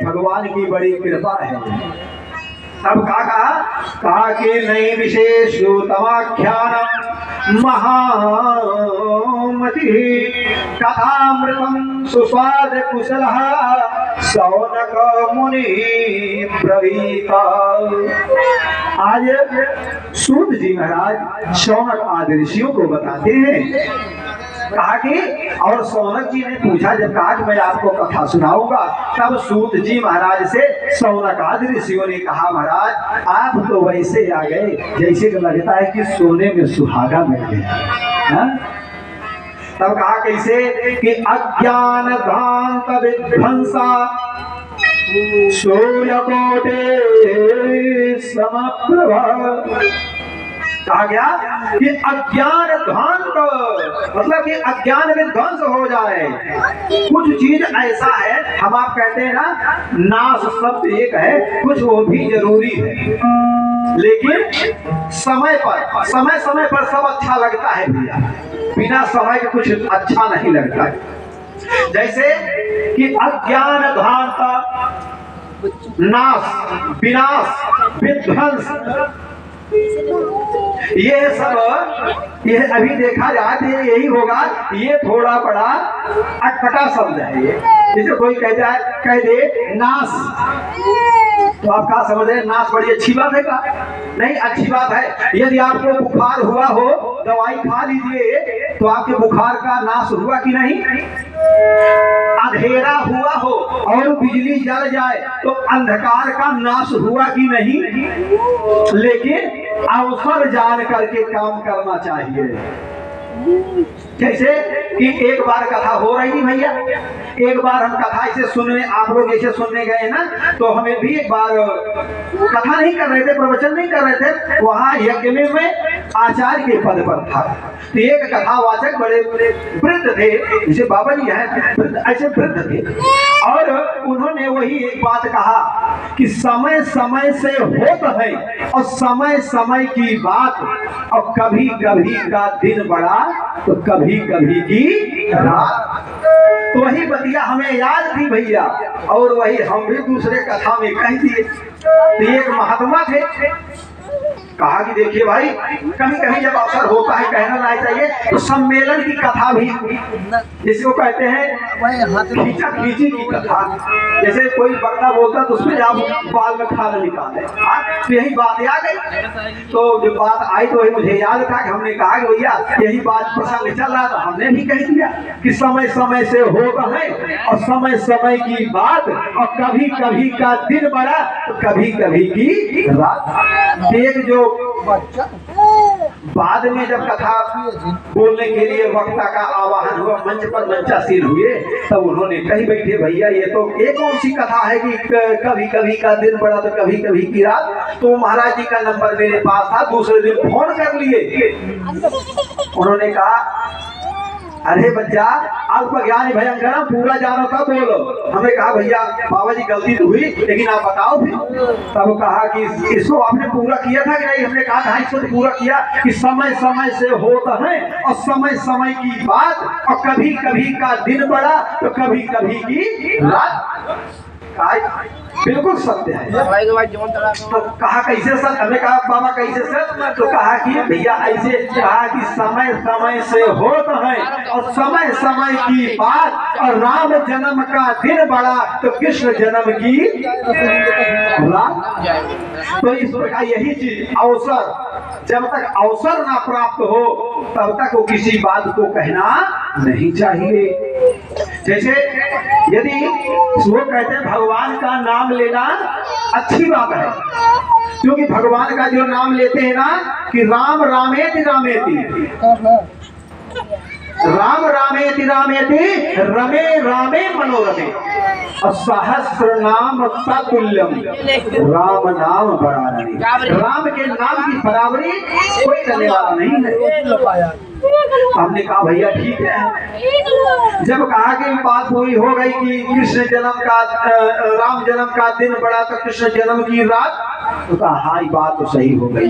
भगवान की बड़ी कृपा है। तब कहा कि नई विशेष तमाख्यान महामति कथामृतम सुस्वाद कुशल शौनक मुनि प्रवीता। आज सूत जी महाराज शौनक आदि ऋषियों को बताते हैं। कहा कि और शौनक जी ने पूछा, जब कहा कि मैं आपको कथा सुनाऊंगा, तब सूत जी महाराज से शौनक आदि ऋषियों ने कहा, महाराज आप तो वैसे आ गए जैसे कि लगता है कि सोने में सुहागा मिल गया। तब कहा कैसे कि अज्ञान ध्वांत विध्वंसा सूर्यकोटि समप्रभा। कहा गया कि अज्ञान ध्वंस, मतलब कि अज्ञान में ध्वंस हो जाए। कुछ चीज ऐसा है, हम आप कहते हैं ना, नाश शब्द एक है, कुछ वो भी जरूरी है, लेकिन समय पर सब अच्छा लगता है भैया, बिना समय के कुछ अच्छा नहीं लगता है। जैसे कि अज्ञान ध्वंस, नाश, विनाश, विध्वंस, ये सब ये अभी देखा जाए तो यही होगा। ये थोड़ा बड़ा अटपटा शब्द है। ये जैसे कोई कह दे नाश, तो आप क्या समझ रहे हैं? नाश बड़ी अच्छी बात है का? नहीं, अच्छी बात है। यदि आपको बुखार हुआ हो, दवाई खा लीजिए तो आपके बुखार का नाश हुआ कि नहीं? अंधेरा हुआ हो और बिजली जल जाए तो अंधकार का नाश हुआ कि नहीं? लेकिन अवसर जान करके काम करना चाहिए। जैसे कि एक बार कथा हो रही थी भैया, एक बार हम कथा ऐसे सुनने, आप लोग ऐसे सुनने गए ना, तो हमें भी एक बार कथा नहीं कर रहे थे, प्रवचन नहीं कर रहे थे, वहाँ यज्ञ में आचार्य के पद पर था। तो एक कथावाचक बड़े वृद्ध थे, जैसे बाबा जी हैं, ऐसे वृद्ध थे, और उन्होंने वही एक बात कहा कि समय समय से होता है और समय समय की बात, और कभी कभी का दिन बड़ा तो कभी कभी की रात। तो वही बतिया हमें याद थी भैया, और वही हम भी दूसरे कथा में कह दिए। तो एक महात्मा थे, कहा कि देखिए भाई, कभी कभी जब अवसर होता है कहना नहीं चाहिए, तो सम्मेलन की कथा भी, जिसको कहते हैं खींचा खींची की कथा, जैसे कोई वक्ता बोलता तो उसमें आप बाल में खाना निकाले। तो यही बात आ गई। तो जब बात आई तो वही मुझे याद था कि हमने कहा कि भैया यही बात प्रसंग चल रहा था, हमने भी कह दिया कि समय समय से होता है और समय समय की बात, और कभी कभी का दिन बड़ा तो कभी कभी की रात। एक जो बाद में जब कथा बोलने के लिए वक्ता का आवाहन हुआ, मंच पर मंचासीन हुए, तब उन्होंने कही बैठे भैया ये तो एक कौन सी कथा है कि कभी कभी का दिन बड़ा तो कभी कभी की रात। तो महाराज जी का नंबर मेरे पास था, दूसरे दिन फोन कर लिए। उन्होंने कहा अरे बच्चा अल्पज्ञान भयंकर पूरा जानो था बोलो। हमें कहा भैया बाबा जी गलती तो हुई लेकिन आप बताओ फिर। तब कहा कि इसको आपने पूरा किया था कि नहीं। हमने कहा था इसको तो पूरा किया कि समय समय से होता है और समय समय की बात, और कभी कभी का दिन बड़ा तो कभी कभी की रात। बिल्कुल सत्य है। तो कहा कैसे सर। हमने कहा बाबा कैसे सर। तो कहा कि भैया ऐसे कहा कि समय समय से होता है और समय समय की बात, और राम जन्म का दिन बड़ा तो कृष्ण जन्म की रात। तो इस प्रकार यही चीज अवसर, जब तक अवसर ना प्राप्त हो तब तक वो किसी बात को कहना नहीं चाहिए। जैसे यदि वो कहते हैं भगवान का नाम लेना अच्छी बात है, क्योंकि भगवान का जो नाम लेते हैं ना कि राम रामेति रामेति, राम रामेति रामेति रमे रामे मनोरमे, और सहस्र नाम ततुल्यम राम नाम बराबरी। राम के नाम की बराबरी कोई करने वाला नहीं है। हमने कहा भैया ठीक है। जब कहा कि बात पूरी हो गई कि कृष्ण जन्म का राम जन्म का दिन बड़ा तो कृष्ण जन्म की रात, तो कहा हाँ ये बात तो सही हो गई।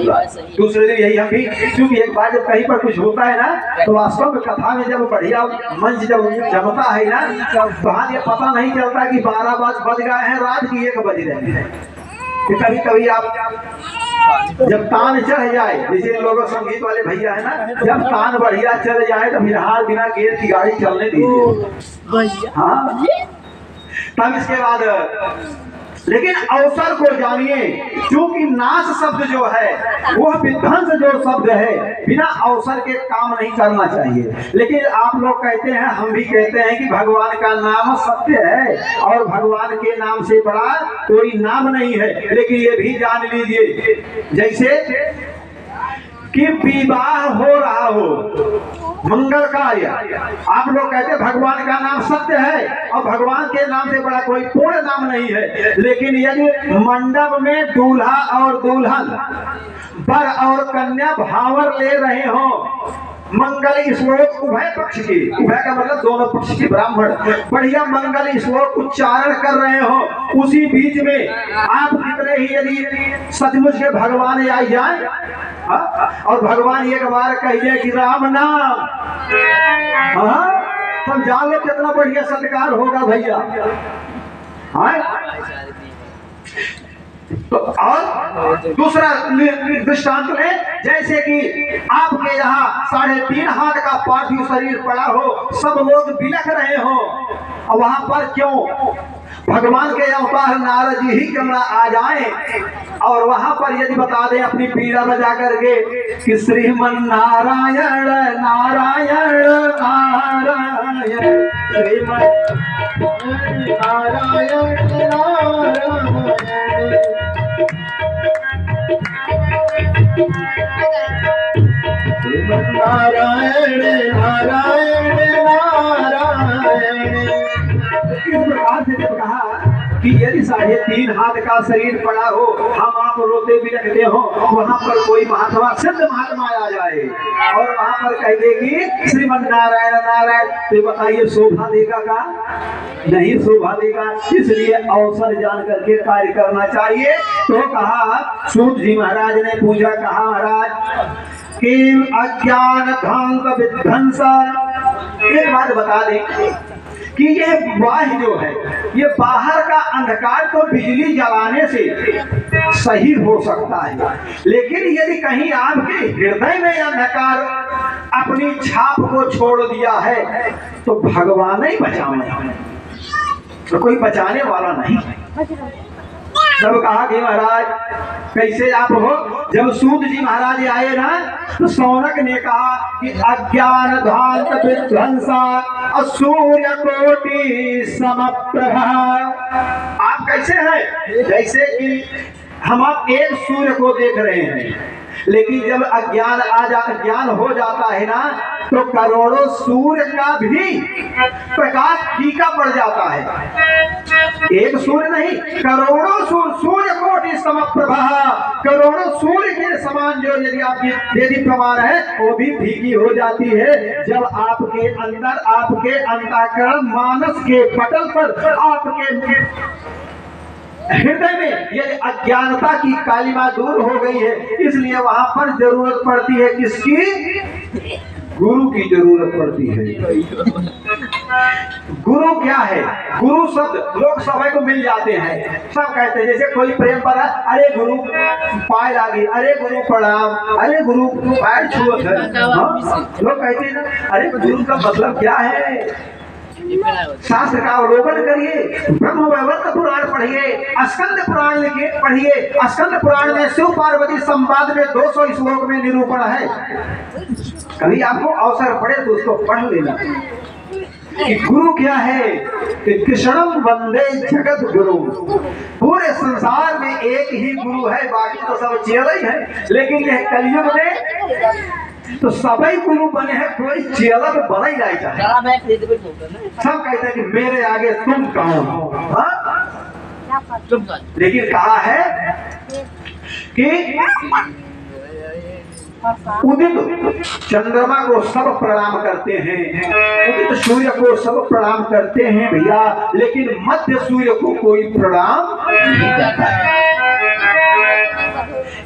दूसरे दिन यही हम भी, क्योंकि एक बार जब कहीं पर कुछ होता है ना तो वास्तव में कथा में जब बढ़िया मंच जब जमता है ना तो हाँ ये पता नहीं चलता कि 12 बज गए हैं, रात की 1 बज रहे हैं। कभी कभी आप जब तान चढ़ जाए, जैसे लोग संगीत वाले भैया है ना, जब तान बढ़िया चढ़ जाए तो फिलहाल बिना गियर की गाड़ी चलने दीजिए। हाँ तब इसके बाद लेकिन अवसर को जानिए, क्योंकि नाश शब्द जो है वह विध्वंस जो शब्द है, बिना अवसर के काम नहीं करना चाहिए। लेकिन आप लोग कहते हैं, हम भी कहते हैं कि भगवान का नाम सत्य है और भगवान के नाम से बड़ा कोई नाम नहीं है। लेकिन ये भी जान लीजिए जैसे कि विवाह हो रहा हो, मंगल कार्य, आप लोग कहते हैं भगवान का नाम सत्य है और भगवान के नाम से बड़ा कोई पूर्ण नाम नहीं है। लेकिन यदि मंडप में दूल्हा और दुल्हन, वर और कन्या भावर ले रहे हो, मंगल श्लोक उभय पक्ष की, उभय का मतलब दोनों पक्ष की, ब्राह्मण बढ़िया मंगल श्लोक उच्चारण कर रहे हो, उसी बीच में आप कितने ही यदि सचमुच के भगवान आ जाए और भगवान एक बार कहिए कि राम नाम, तब जान लो कितना बढ़िया सत्कार होगा भैया। तो और दूसरा दृष्टांत में, जैसे कि आपके यहाँ 3.5 हाथ का पार्थिव शरीर पड़ा हो, सब लोग बिलख रहे हो, और वहां पर क्यों भगवान के अवतार नारद जी ही क्यों ना आ जाए और वहां पर यदि बता दें अपनी पीड़ा बजा करके कि श्रीमन नारायण नारायण नारायण श्रीमन नारायण नारायण, श्रीमन नारायण नारायण नारायण। इस प्रकार से जब कहा कि यदि 3.5 हाथ का शरीर पड़ा हो, हम आप रोते बिलखते हो, वहां पर कोई महात्मा सिद्ध महात्मा आ जाए और वहां पर कह देगी श्रीमन नारायण नारायण, तो बताइए शोभा देगा का? नहीं शोभा देगा। इसलिए अवसर जान करके कार्य करना चाहिए। तो कहा सूत जी महाराज ने पूछा, कहा महाराज कि अज्ञान ध्वंस विध्वंस, एक बात बता दें कि ये बाह्य जो है, ये बाहर का अंधकार तो बिजली जलाने से सही हो सकता है, लेकिन यदि कहीं आपके हृदय में अंधकार अपनी छाप को छोड़ दिया है तो भगवान ही बचाने, तो कोई बचाने वाला नहीं है। जब कहा कि महाराज कैसे आप हो, जब सूत जी महाराज आए ना तो सौनक ने कहा कि अज्ञान ध्वंस विध्वंसा सूर्य कोटि समप्रभा। आप कैसे हैं? जैसे कि हम आप एक सूर्य को देख रहे हैं, लेकिन जब ज्ञान हो जाता है ना, तो करोड़ों सूर्य का भी प्रकाश फीका पड़ जाता है। एक सूर्य नहीं, करोड़ों सूर्य कोटि समप्रभा, करोड़ों सूर्य के समान जो यदि आपकी प्रमाण है वो भी फीकी हो जाती है जब आपके अंदर, आपके अंतःकरण मानस के पटल पर, आपके हृदय में यदि अज्ञानता की कालिमा दूर हो गई है। इसलिए वहां पर जरूरत पड़ती है किसकी? गुरु की जरूरत पड़ती है। गुरु क्या है? गुरु शब्द लोग सभी को मिल जाते हैं, सब कहते हैं। जैसे कोई प्रेम पर अरे गुरु पाए लागी, अरे गुरु प्रणाम, अरे गुरु पैर छुअत है। लोग कहते हैं ना, अरे गुरु का मतलब क्या है? शास्त्र का अवलोकन करिए, ब्रह्म वैवर्त पुराण पढ़िए, स्कंद पुराण लिखिए पढ़िए। स्कंद पुराण में शिव पार्वती संवाद में 200 श्लोक में निरूपण है। कभी आपको अवसर पड़े तो उसको पढ़ लेना कि गुरु क्या है। कि कृष्णम वंदे जगत गुरु, पूरे संसार में एक ही गुरु है, बाकी तो सब चेले ही है। लेकिन यह कलयुग में तो सभी गुरु बने हैं, कोई चेला तो बना ही नहीं चाहे। सब कहते हैं कि मेरे आगे तुम कौन हो। लेकिन कहा है कि उदित चंद्रमा को सब प्रणाम करते हैं, उदित सूर्य को सब प्रणाम करते हैं भैया, लेकिन मध्य सूर्य को कोई प्रणाम नहीं करता है।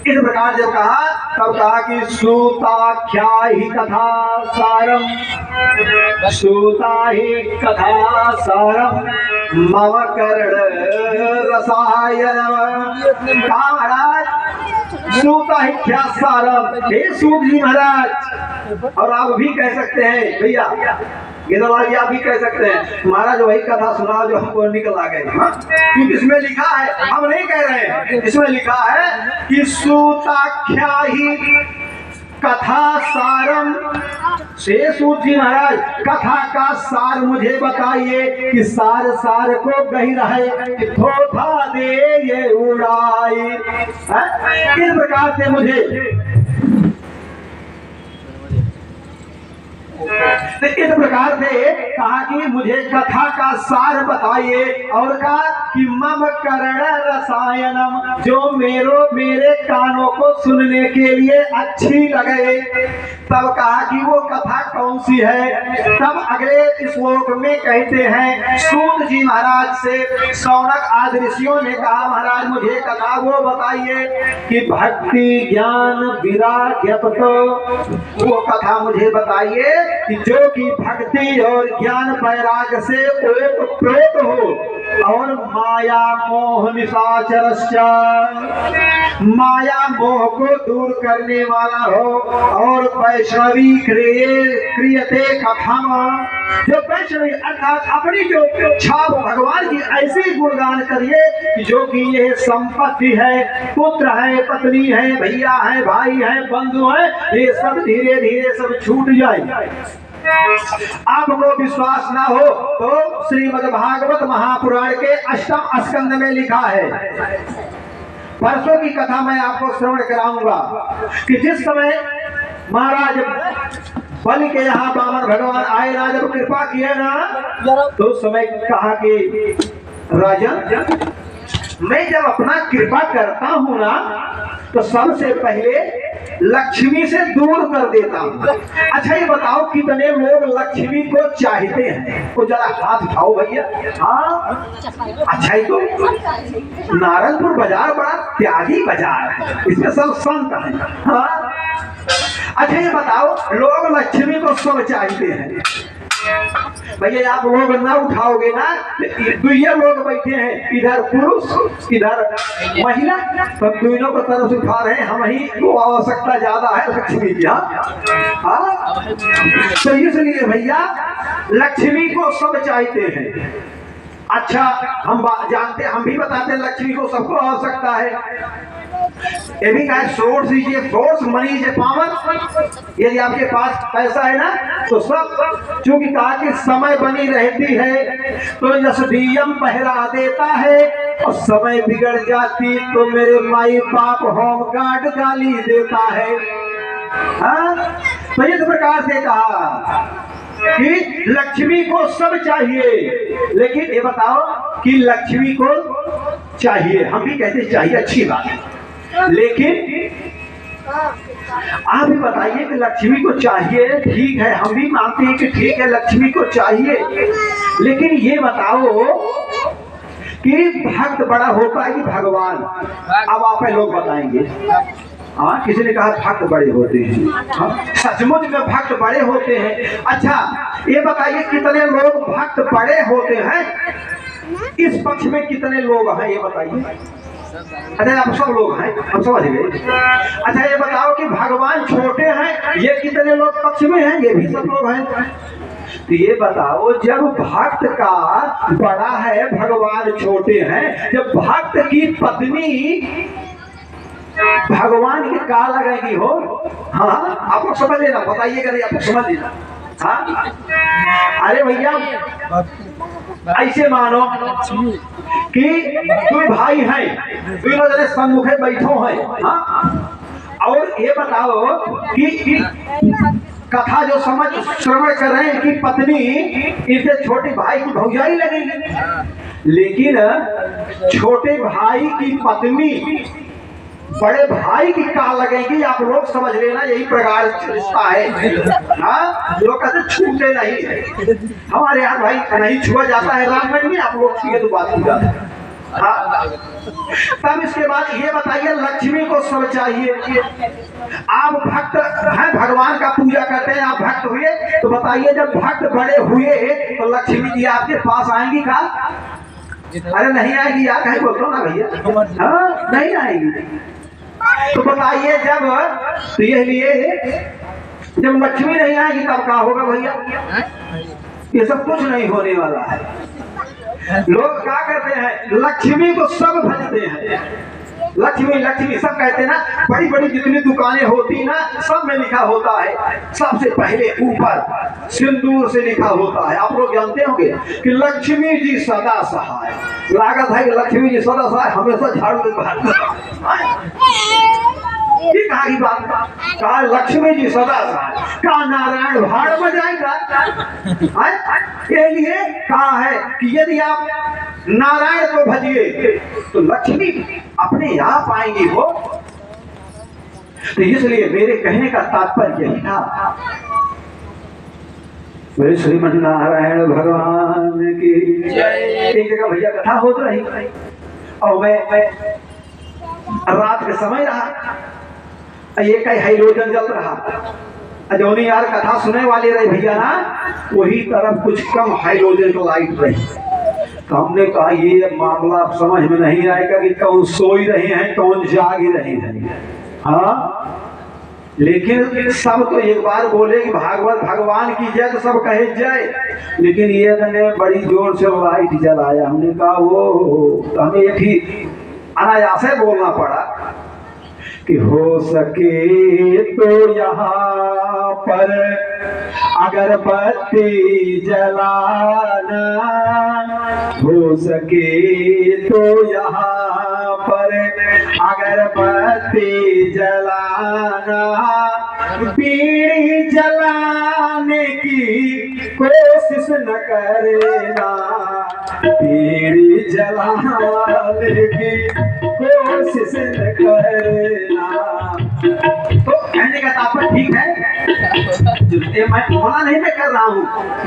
इस प्रकार जब कहा तब कहा कि सूताख्या ही कथा सारम, सूता ही कथा सारम मम कर्ण रसायनम। कहा महाराज सूता ही क्या सारम, हे सूत जी महाराज। और आप भी कह सकते हैं भैया, गिरलाल जी आप भी कह सकते हैं महाराज वही कथा सुना जो हमको निकल आ गए। क्योंकि इसमें लिखा है, हम नहीं कह रहे हैं, इसमें लिखा है कि सूताख्या ही कथा सारम। से सूत जी महाराज कथा का सार मुझे बताइए कि सार सार को गही रहे कि थोथा दे ये उड़ाई। किस प्रकार से मुझे इस प्रकार से कहा कि मुझे कथा का सार बताइए, और कहा कि मम कर्ण रसायनम, जो मेरे कानों को सुनने के लिए अच्छी लगे। तब कहा कि वो कथा कौन सी है। तब अगले श्लोक में कहते हैं सूत जी महाराज से सौनक आदि ऋषियों ने कहा महाराज मुझे कथा वो बताइए कि भक्ति ज्ञान विराग्य, तो वो कथा मुझे बताइए कि जो कि भक्ति और ज्ञान वैराग्य से ओतप्रोत हो, और माया मोह निशाचरश्च, माया मोह को दूर करने वाला हो, और वैष्णवी क्रियते कथम, जो वैष्णवी अर्थात अपनी जो छाप भगवान की ऐसी गुणगान करिए कि जो कि ये संपत्ति है, पुत्र है, पत्नी है, भैया है, भाई है, बंधु है, ये सब धीरे धीरे सब छूट जाए। आपको विश्वास ना हो तो श्रीमद् भागवत महापुराण के 8वें स्कंद में लिखा है। परसों की कथा मैं आपको श्रवण कराऊंगा कि जिस समय महाराज बलि के यहाँ वामन भगवान आए ना, जब कृपा किया ना, तो समय कहा कि राजन मैं जब अपना कृपा करता हूँ ना, तो सबसे पहले लक्ष्मी से दूर कर देता हूँ। अच्छा ये बताओ कितने लोग लक्ष्मी को चाहते हैं? तो जरा हाथ उठाओ भैया। हाँ अच्छा, ही तो नारायणपुर बाजार बड़ा त्यागी बाजार है, इसमें सब संत है। हाँ अच्छा ये बताओ लोग लक्ष्मी को सब चाहते हैं। भैया आप लोग ना उठाओगे ना, दुनिया लोग बैठे हैं, इधर पुरुष इधर महिला, सब दोनों को तरफ से उठा रहे हैं। हम ही को आवश्यकता ज्यादा है लक्ष्मी की। तो इसलिए भैया लक्ष्मी को सब चाहते हैं। अच्छा हम जानते, हम भी बताते हैं लक्ष्मी को सबको आवश्यकता है। ये भी कहा सोर्स दीजिए, सोर्स मनी इज पावर। यदि आपके पास पैसा है ना तो सब, चूंकि कहा कि समय बनी रहती है तो एसडीएम पहरा देता है, और समय बिगड़ जाती तो मेरे माई बाप होम गार्ड गाली देता है। हाँ? तो इस प्रकार से कहा कि लक्ष्मी को सब चाहिए, लेकिन ये बताओ कि लक्ष्मी को चाहिए, हम भी कहते चाहिए, अच्छी बात है, लेकिन आप भी बताइए कि लक्ष्मी को चाहिए, ठीक है, हम भी मानते हैं कि ठीक है लक्ष्मी को चाहिए, लेकिन ये बताओ कि भक्त बड़ा होता है कि भगवान? अब आप लोग बताएंगे। हाँ, किसी ने कहा भक्त बड़े होते हैं। हाँ, सचमुच में भक्त बड़े होते हैं। अच्छा ये बताइए कितने लोग भक्त बड़े होते हैं? इस पक्ष में कितने लोग हैं ये बताइए। अच्छा आप सब लोग हैं, हम समझ गए। अच्छा ये बताओ कि भगवान छोटे हैं, ये कितने लोग पक्ष में हैं? ये भी सब लोग हैं। तो ये बताओ जब भक्त का बड़ा है भगवान छोटे हैं, जब भक्त की पत्नी भगवान की का लगेगी हो? हाँ आप लोग समझ लेना, बताइएगा नहीं आप लोग समझ लेना। हाँ अरे भैया ऐसे मानो कि दो भाई हैं, दोनों जने सम्मुखे बैठो हैं। हाँ और ये बताओ कि कथा जो समझ श्रवण कर रहे हैं कि पत्नी इनसे छोटे भाई की भौजाई लगेगी, लेकिन छोटे भाई की पत्नी बड़े भाई की का लगेगी? आप लोग समझ लेना, यही प्रकार रिश्ता है। हाँ लोग कहते छूटे नहीं, हमारे यहाँ भाई नहीं छुआ जाता है रामगढ़ में, आप लोग छुए तो बात होगा। हाँ तब इसके बाद ये बताइए लक्ष्मी को सब चाहिए। आप भक्त हैं, भगवान का पूजा करते हैं, आप भक्त हुए तो बताइए जब भक्त बड़े हुए तो लक्ष्मी जी आपके पास आएंगी का? अरे नहीं आएगी यार, कहीं बोलते हो ना भैया। हाँ नहीं आएगी। तो बताइए जब तो ये लिए जब लक्ष्मी नहीं आएगी तब क्या होगा भैया? ये सब कुछ नहीं होने वाला है। लोग क्या करते हैं, लक्ष्मी को सब भजते हैं, लक्ष्मी लक्ष्मी सब कहते हैं ना। बड़ी बड़ी जितनी दुकानें होती ना सब में लिखा होता है, सबसे पहले ऊपर सिंदूर से लिखा होता है। आप लोग जानते होंगे कि लक्ष्मी जी सदा सहाय। लागत है कि लक्ष्मी जी सदा सहाय, हमेशा झाड़ू ये कहा की बात? कहा लक्ष्मी जी सदा सहाय, कहा नारायण भाड़ में जाएगा। ये लिए कहा है कि यदि आप नारायण को भजिए तो लक्ष्मी अपने आप आएंगी हो। तो इसलिए मेरे कहने का तात्पर्य यही था। मेरे श्रीमन नारायण भगवान की एक जगह भैया कथा होती रही और मैं रात के समय रहा, ये कई हाइड्रोजन जल रहा, जोनी यार कथा सुने वाले रहे भैया ना, वही तरफ कुछ कम हाइड्रोजन की लाइट रही। तो हमने कहा ये मामला समझ में नहीं आएगा कि कौन सोई रहे हैं कौन जाग रहे हैं। हाँ लेकिन सब तो एक बार बोले कि भागवत भगवान की जय, तो सब कहे जय, लेकिन ये ने बड़ी जोर से लाइट जलाया। हमने कहा वो तो हमें एक ही अनायास से बोलना पड़ा कि हो सके तो यहाँ पर अगरबत्ती जलाना, हो सके तो यहाँ पर अगरबत्ती जलाना, बीड़ी जलाने की कोशिश न करना, बीड़ी जलाने की कोशिश न करना। तो कहने का तात्पर्य ठीक है, मैं मना नहीं मैं कर रहा हूँ,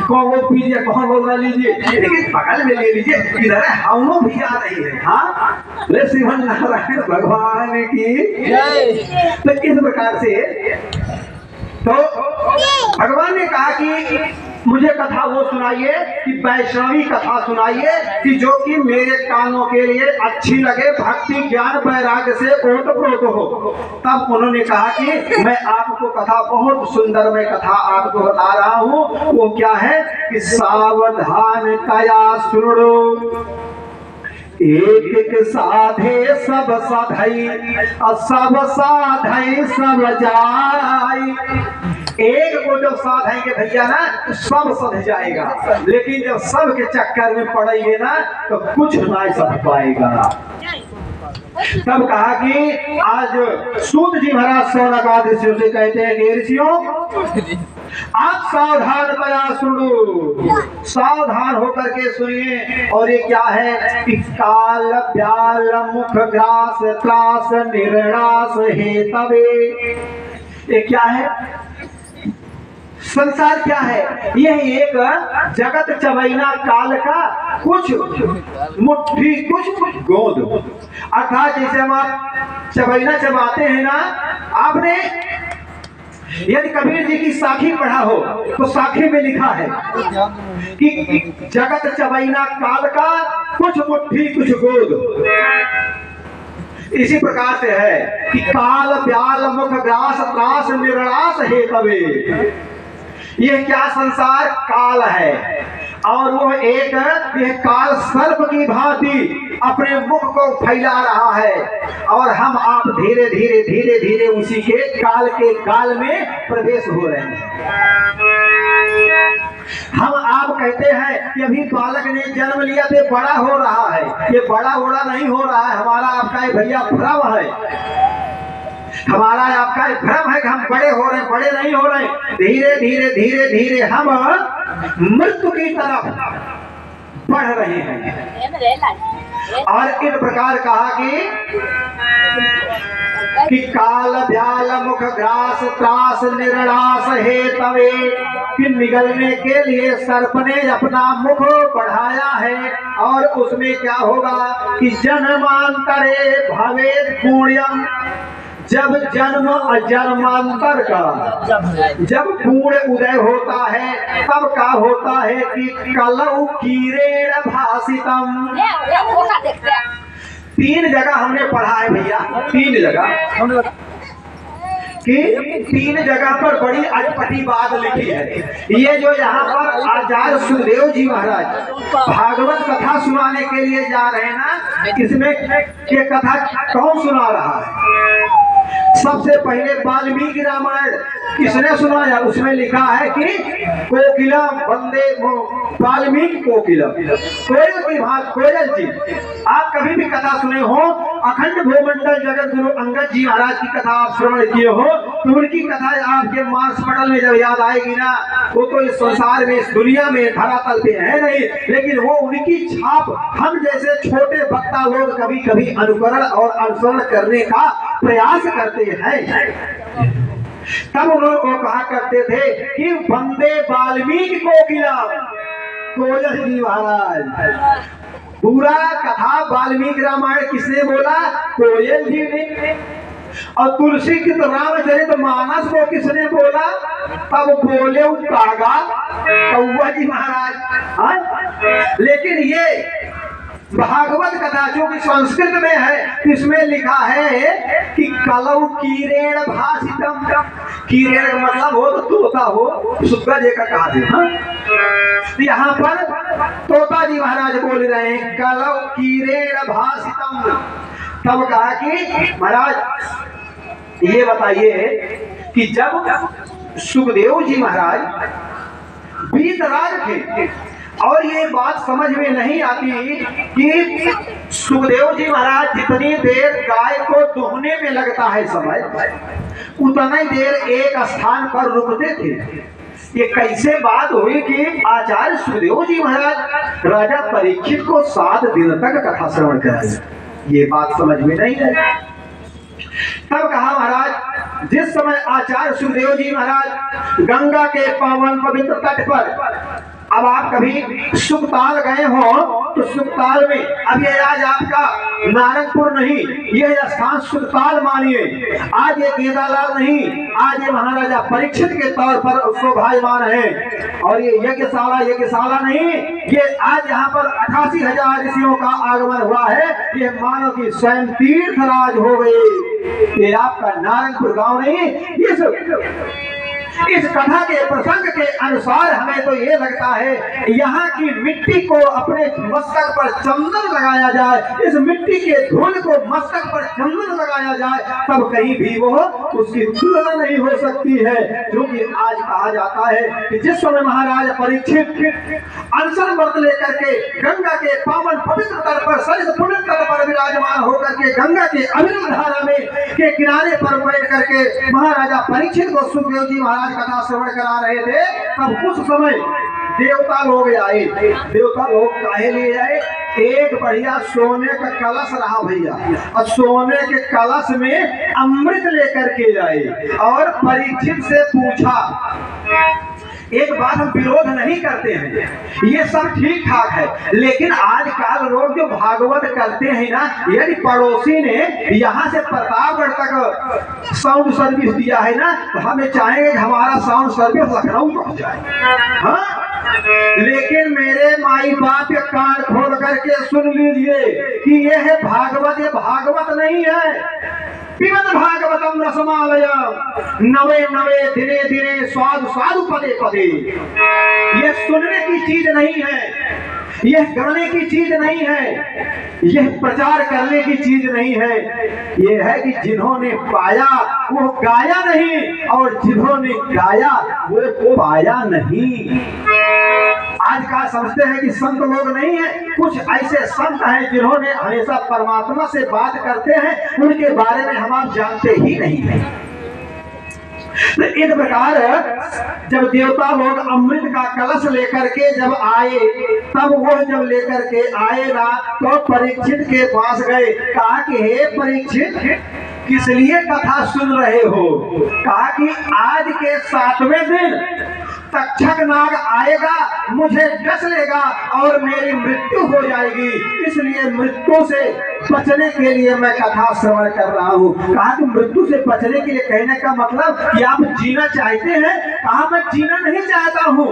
कौन वो पीजिए कौन वो ना लीजिए, लेकिन बगल में ले लीजिए, इधर हम लोग भी आ रही है। हाँ श्रीमन नारायण भगवान की। तो इस प्रकार से तो भगवान ने कहा कि मुझे कथा वो सुनाइए कि वैष्णवी कथा सुनाइए कि जो कि मेरे कानों के लिए अच्छी लगे, भक्ति ज्ञान वैराग्य से ओतप्रोत हो। तब उन्होंने कहा कि मैं आपको कथा बहुत सुंदर मैं कथा आपको बता रहा हूँ। वो क्या है कि सावधान कया सुनो एक एक साधे सब साधई, सब साधई सब जाई। एक को जब साधेंगे भैया ना तो सब सध जाएगा, लेकिन जब सब के चक्कर में पड़ेंगे ना तो कुछ ना सध पाएगा। तब कहा कि आज सूत जी महाराज सौनकादि ऋषियों से कहते हैं कि ऋषियों आप सावधान बया सुनो, सावधान होकर के सुनिए। और ये क्या है कि काल व्याल मुख ग्रास त्रास निर्णास हेतवे। ये क्या है? संसार क्या है? यह एक जगत चबैना काल का कुछ मुट्ठी कुछ गोद। अर्थात जैसे हम आप चबैना चबाते हैं ना, आपने यदि कबीर जी की साखी पढ़ा हो तो साखी में लिखा है कि जगत चबैना काल का कुछ मुट्ठी कुछ गोद। इसी प्रकार से है कि काल व्याल मुख ग्रास त्रास निर्णास हेतवे। यह क्या संसार काल है, और वो एक यह काल सर्प की भांति अपने मुख को फैला रहा है, और हम आप धीरे धीरे धीरे धीरे उसी के काल में प्रवेश हो रहे हैं। हम आप कहते हैं कि अभी बालक ने जन्म लिया तो बड़ा हो रहा है, ये बड़ा नहीं हो रहा है। हमारा आपका भैया भ्रम है, हमारा आपका भ्रम है कि हम बड़े हो रहे हैं, बड़े नहीं हो रहे। धीरे धीरे धीरे धीरे हम मृत्यु की तरफ बढ़ रहे हैं। और इन प्रकार कहा कि काल व्याल मुख ग्रास त्रास निर्णास हेतवे, कि निगलने के लिए सर्प ने अपना मुख बढ़ाया है। और उसमें क्या होगा कि जन्मांतरे भवेद पुण्यम, जब जन्म अजन्मांतर का जब पूर्ण उदय होता है तब क्या होता है कि कलौ कीरेण भासितम। 3 जगह हमने पढ़ा है भैया, 3 जगह कि 3 जगह पर बड़ी अटपटी बात लिखी है। ये जो यहाँ पर आचार्य सुखदेव जी महाराज भागवत कथा सुनाने के लिए जा रहे हैं ना, इसमें ये कथा कौन सुना रहा है? सबसे पहले वाल्मीकि रामायण किसने सुनाया? उसमें लिखा है कि कोकिलम वंदे वाल्मीकि कोकिलम, कोयल की भांति कोयल जी। आप कभी भी कथा सुने हो, अखंड भूमंडल जगत गुरु अंगद जी महाराज की कथा आप श्रवण किए हो, तो उनकी कथा आपके मानस पटल में जब याद आएगी ना, वो तो इस संसार में इस दुनिया में धरातल पे है नहीं, लेकिन वो उनकी छाप हम जैसे छोटे वक्ता लोग कभी कभी अनुकरण और अनुसरण करने का प्रयास करते हैं। तब उन्होंने वो कहा करते थे कि वंदे वाल्मीकि कोकिलम, कोयल जी महाराज। पूरा कथा वाल्मीकि रामायण किसने बोला? कोयल जी ने। और तुलसी की तो रामचरित मानस को किसने बोला? तब बोले कागा कौआ जी महाराज। लेकिन ये भागवत कथा जो कि संस्कृत में है, इसमें लिखा है कि कलौ कीरेण भासितम। कीरेण का मतलब हो तो तोता हो, सुग्गा जी का कहा है। यहाँ पर तोता जी महाराज बोल रहे हैं कलौ कीरेण भासितम। तब कहा कि महाराज ये बताइए कि जब सुखदेव जी महाराज वीतराग थे और ये बात समझ में नहीं आती कि सुखदेव जी महाराज जितनी देर गाय को दुहने में लगता है समय, उतनी देर एक स्थान पर रुकते थे। ये कैसे बात हुई कि आचार्य सुखदेव जी महाराज राजा परीक्षित को 7 दिन तक कथा श्रवण कराए? ये बात समझ में नहीं आई। तब कहा महाराज, जिस समय आचार्य सुखदेव जी महाराज गंगा के पावन पवित्र तट पर, अब आप कभी सुखताल गए हो तो सुखताल में, अब ये आज आपका नारायणपुर नहीं, ये स्थान सुखताल मानिए। आज ये केदारलाल नहीं, आज ये महाराजा परीक्षित के तौर पर शोभायमान है। और ये यज्ञशाला नहीं, ये आज यहाँ पर 88,000 ऋषियों का आगमन हुआ है। ये मानो कि स्वयं तीर्थराज हो गए। ये आपका नारायणपुर गांव नहीं, इस कथा के प्रसंग के अनुसार हमें तो ये लगता है यहाँ की मिट्टी को अपने मस्तक पर चंदन लगाया जाए, इस मिट्टी के धूल को मस्तक पर चंदन लगाया जाए, तब कहीं भी वो उसकी तुलना नहीं हो सकती है। क्योंकि आज कहा जाता है कि जिस समय महाराज परीक्षित अनशन व्रत लेकर के गंगा के पावन पवित्र तट पर, सरित पुण्य तट पर विराजमान होकर के गंगा के अविरल धारा में के किनारे पर बैठ करके महाराजा परीक्षित को सुखदेव जी महाराज कथा श्रवण करा रहे थे, तब उस समय देवता लोग आए। देवता लोग काहे लिए आए? एक बढ़िया सोने का कलश रहा भैया, और सोने के कलश में अमृत लेकर के आए और परीक्षित से पूछा। एक बात हम विरोध नहीं करते हैं, ये सब ठीक ठाक है, लेकिन आजकल लोग जो भागवत करते हैं ना, यदि पड़ोसी ने यहाँ से प्रतापगढ़ तक साउंड सर्विस दिया है ना, तो हमें चाहेंगे कि हमारा साउंड सर्विस लखनऊ पहुँच जाए। हाँ, लेकिन मेरे माई बाप के कान खोल करके सुन लीजिए कि ये है भागवत, ये भागवत नहीं है। पिबत भागवतम रसमालयम नवे नवे दिने दिने स्वादु स्वादु पदे पदे। ये सुनने की चीज नहीं है, यह गाने की चीज नहीं है, यह प्रचार करने की चीज नहीं है। यह है कि जिन्होंने पाया वो गाया नहीं, और जिन्होंने गाया वो पाया नहीं। आज का समझते हैं कि संत लोग नहीं है, कुछ ऐसे संत हैं जिन्होंने हमेशा परमात्मा से बात करते हैं, उनके बारे में हम आप जानते ही नहीं है। तो इस प्रकार जब देवता लोग अमृत का कलश लेकर के जब आए, तब वो जब लेकर के आए ना, तो परीक्षित के पास गए। कहा कि हे परीक्षित, किस लिए कथा सुन रहे हो? कहा कि आज के 7वें दिन तक्षक नाग आएगा, मुझे डस लेगा और मेरी मृत्यु हो जाएगी, इसलिए मृत्यु से बचने के लिए मैं कथा श्रवण कर रहा हूँ। कहा कि मृत्यु से बचने के लिए कहने का मतलब कि आप जीना चाहते हैं? कहा मैं जीना नहीं चाहता हूँ,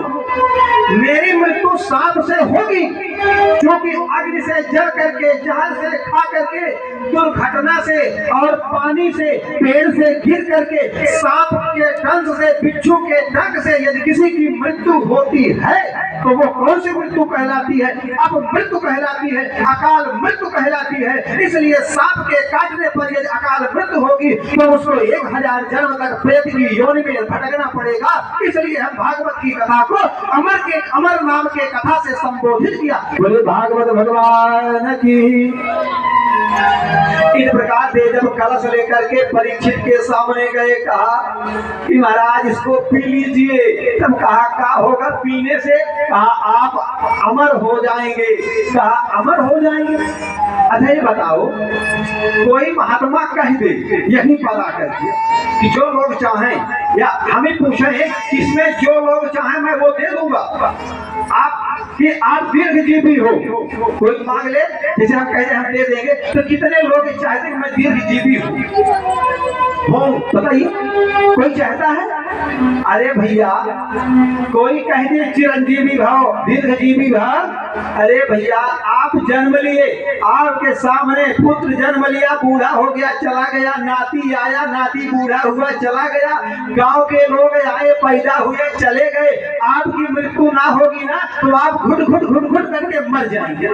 मेरी मृत्यु सांप से होगी, क्योंकि अग्नि से जल करके, जहर से खा करके, दुर्घटना से और पानी से, पेड़ से गिर करके, सांप के डंक से, बिच्छू के डंक से यदि किसी की मृत्यु होती है तो वो कौन सी मृत्यु कहलाती है? अब मृत्यु कहलाती है, अकाल मृत्यु कहलाती है। इसलिए सांप के काटने पर यदि अकाल मृत्यु होगी तो उसको 1000 जन्म तक प्रेत की योनि में भटकना पड़ेगा। इसलिए हम भागवत की कथा को अमर नाम के कथा से संबोधित किया। बोले भागवत भगवान की। इस प्रकार से जब कलश लेकर के परीक्षित के सामने गए, कहा कि महाराज इसको पी लीजिए। तब कहा क्या होगा पीने से? कहा आप अमर हो जाएंगे। कहा अमर हो जाएंगे? अच्छा ये बताओ, कोई महात्मा कह दे यही पता करके कि जो लोग चाहें, या हमें पूछे इसमें जो लोग चाहें मैं वो दे दूंगा, आप दीर्घजीवी हो, कोई मांग ले, जैसे हम कहते हैं हम दे देंगे, तो कितने लोग चाहते हैं मैं दीर्घजीवी हूँ? बताइए, कोई चाहता है? अरे भैया, कोई कह दे चिरंजीवी भाव, दीर्घजीवी भाव। अरे भैया, आप जन्म लिए, आपके सामने पुत्र जन्म लिया, बूढ़ा हो गया चला गया, नाती आया, नाती बूढ़ा हुआ चला गया, गांव के लोग आए पैदा हुए चले गए, आपकी मृत्यु ना होगी ना तो आप घुट घुट करके मर जाएंगे,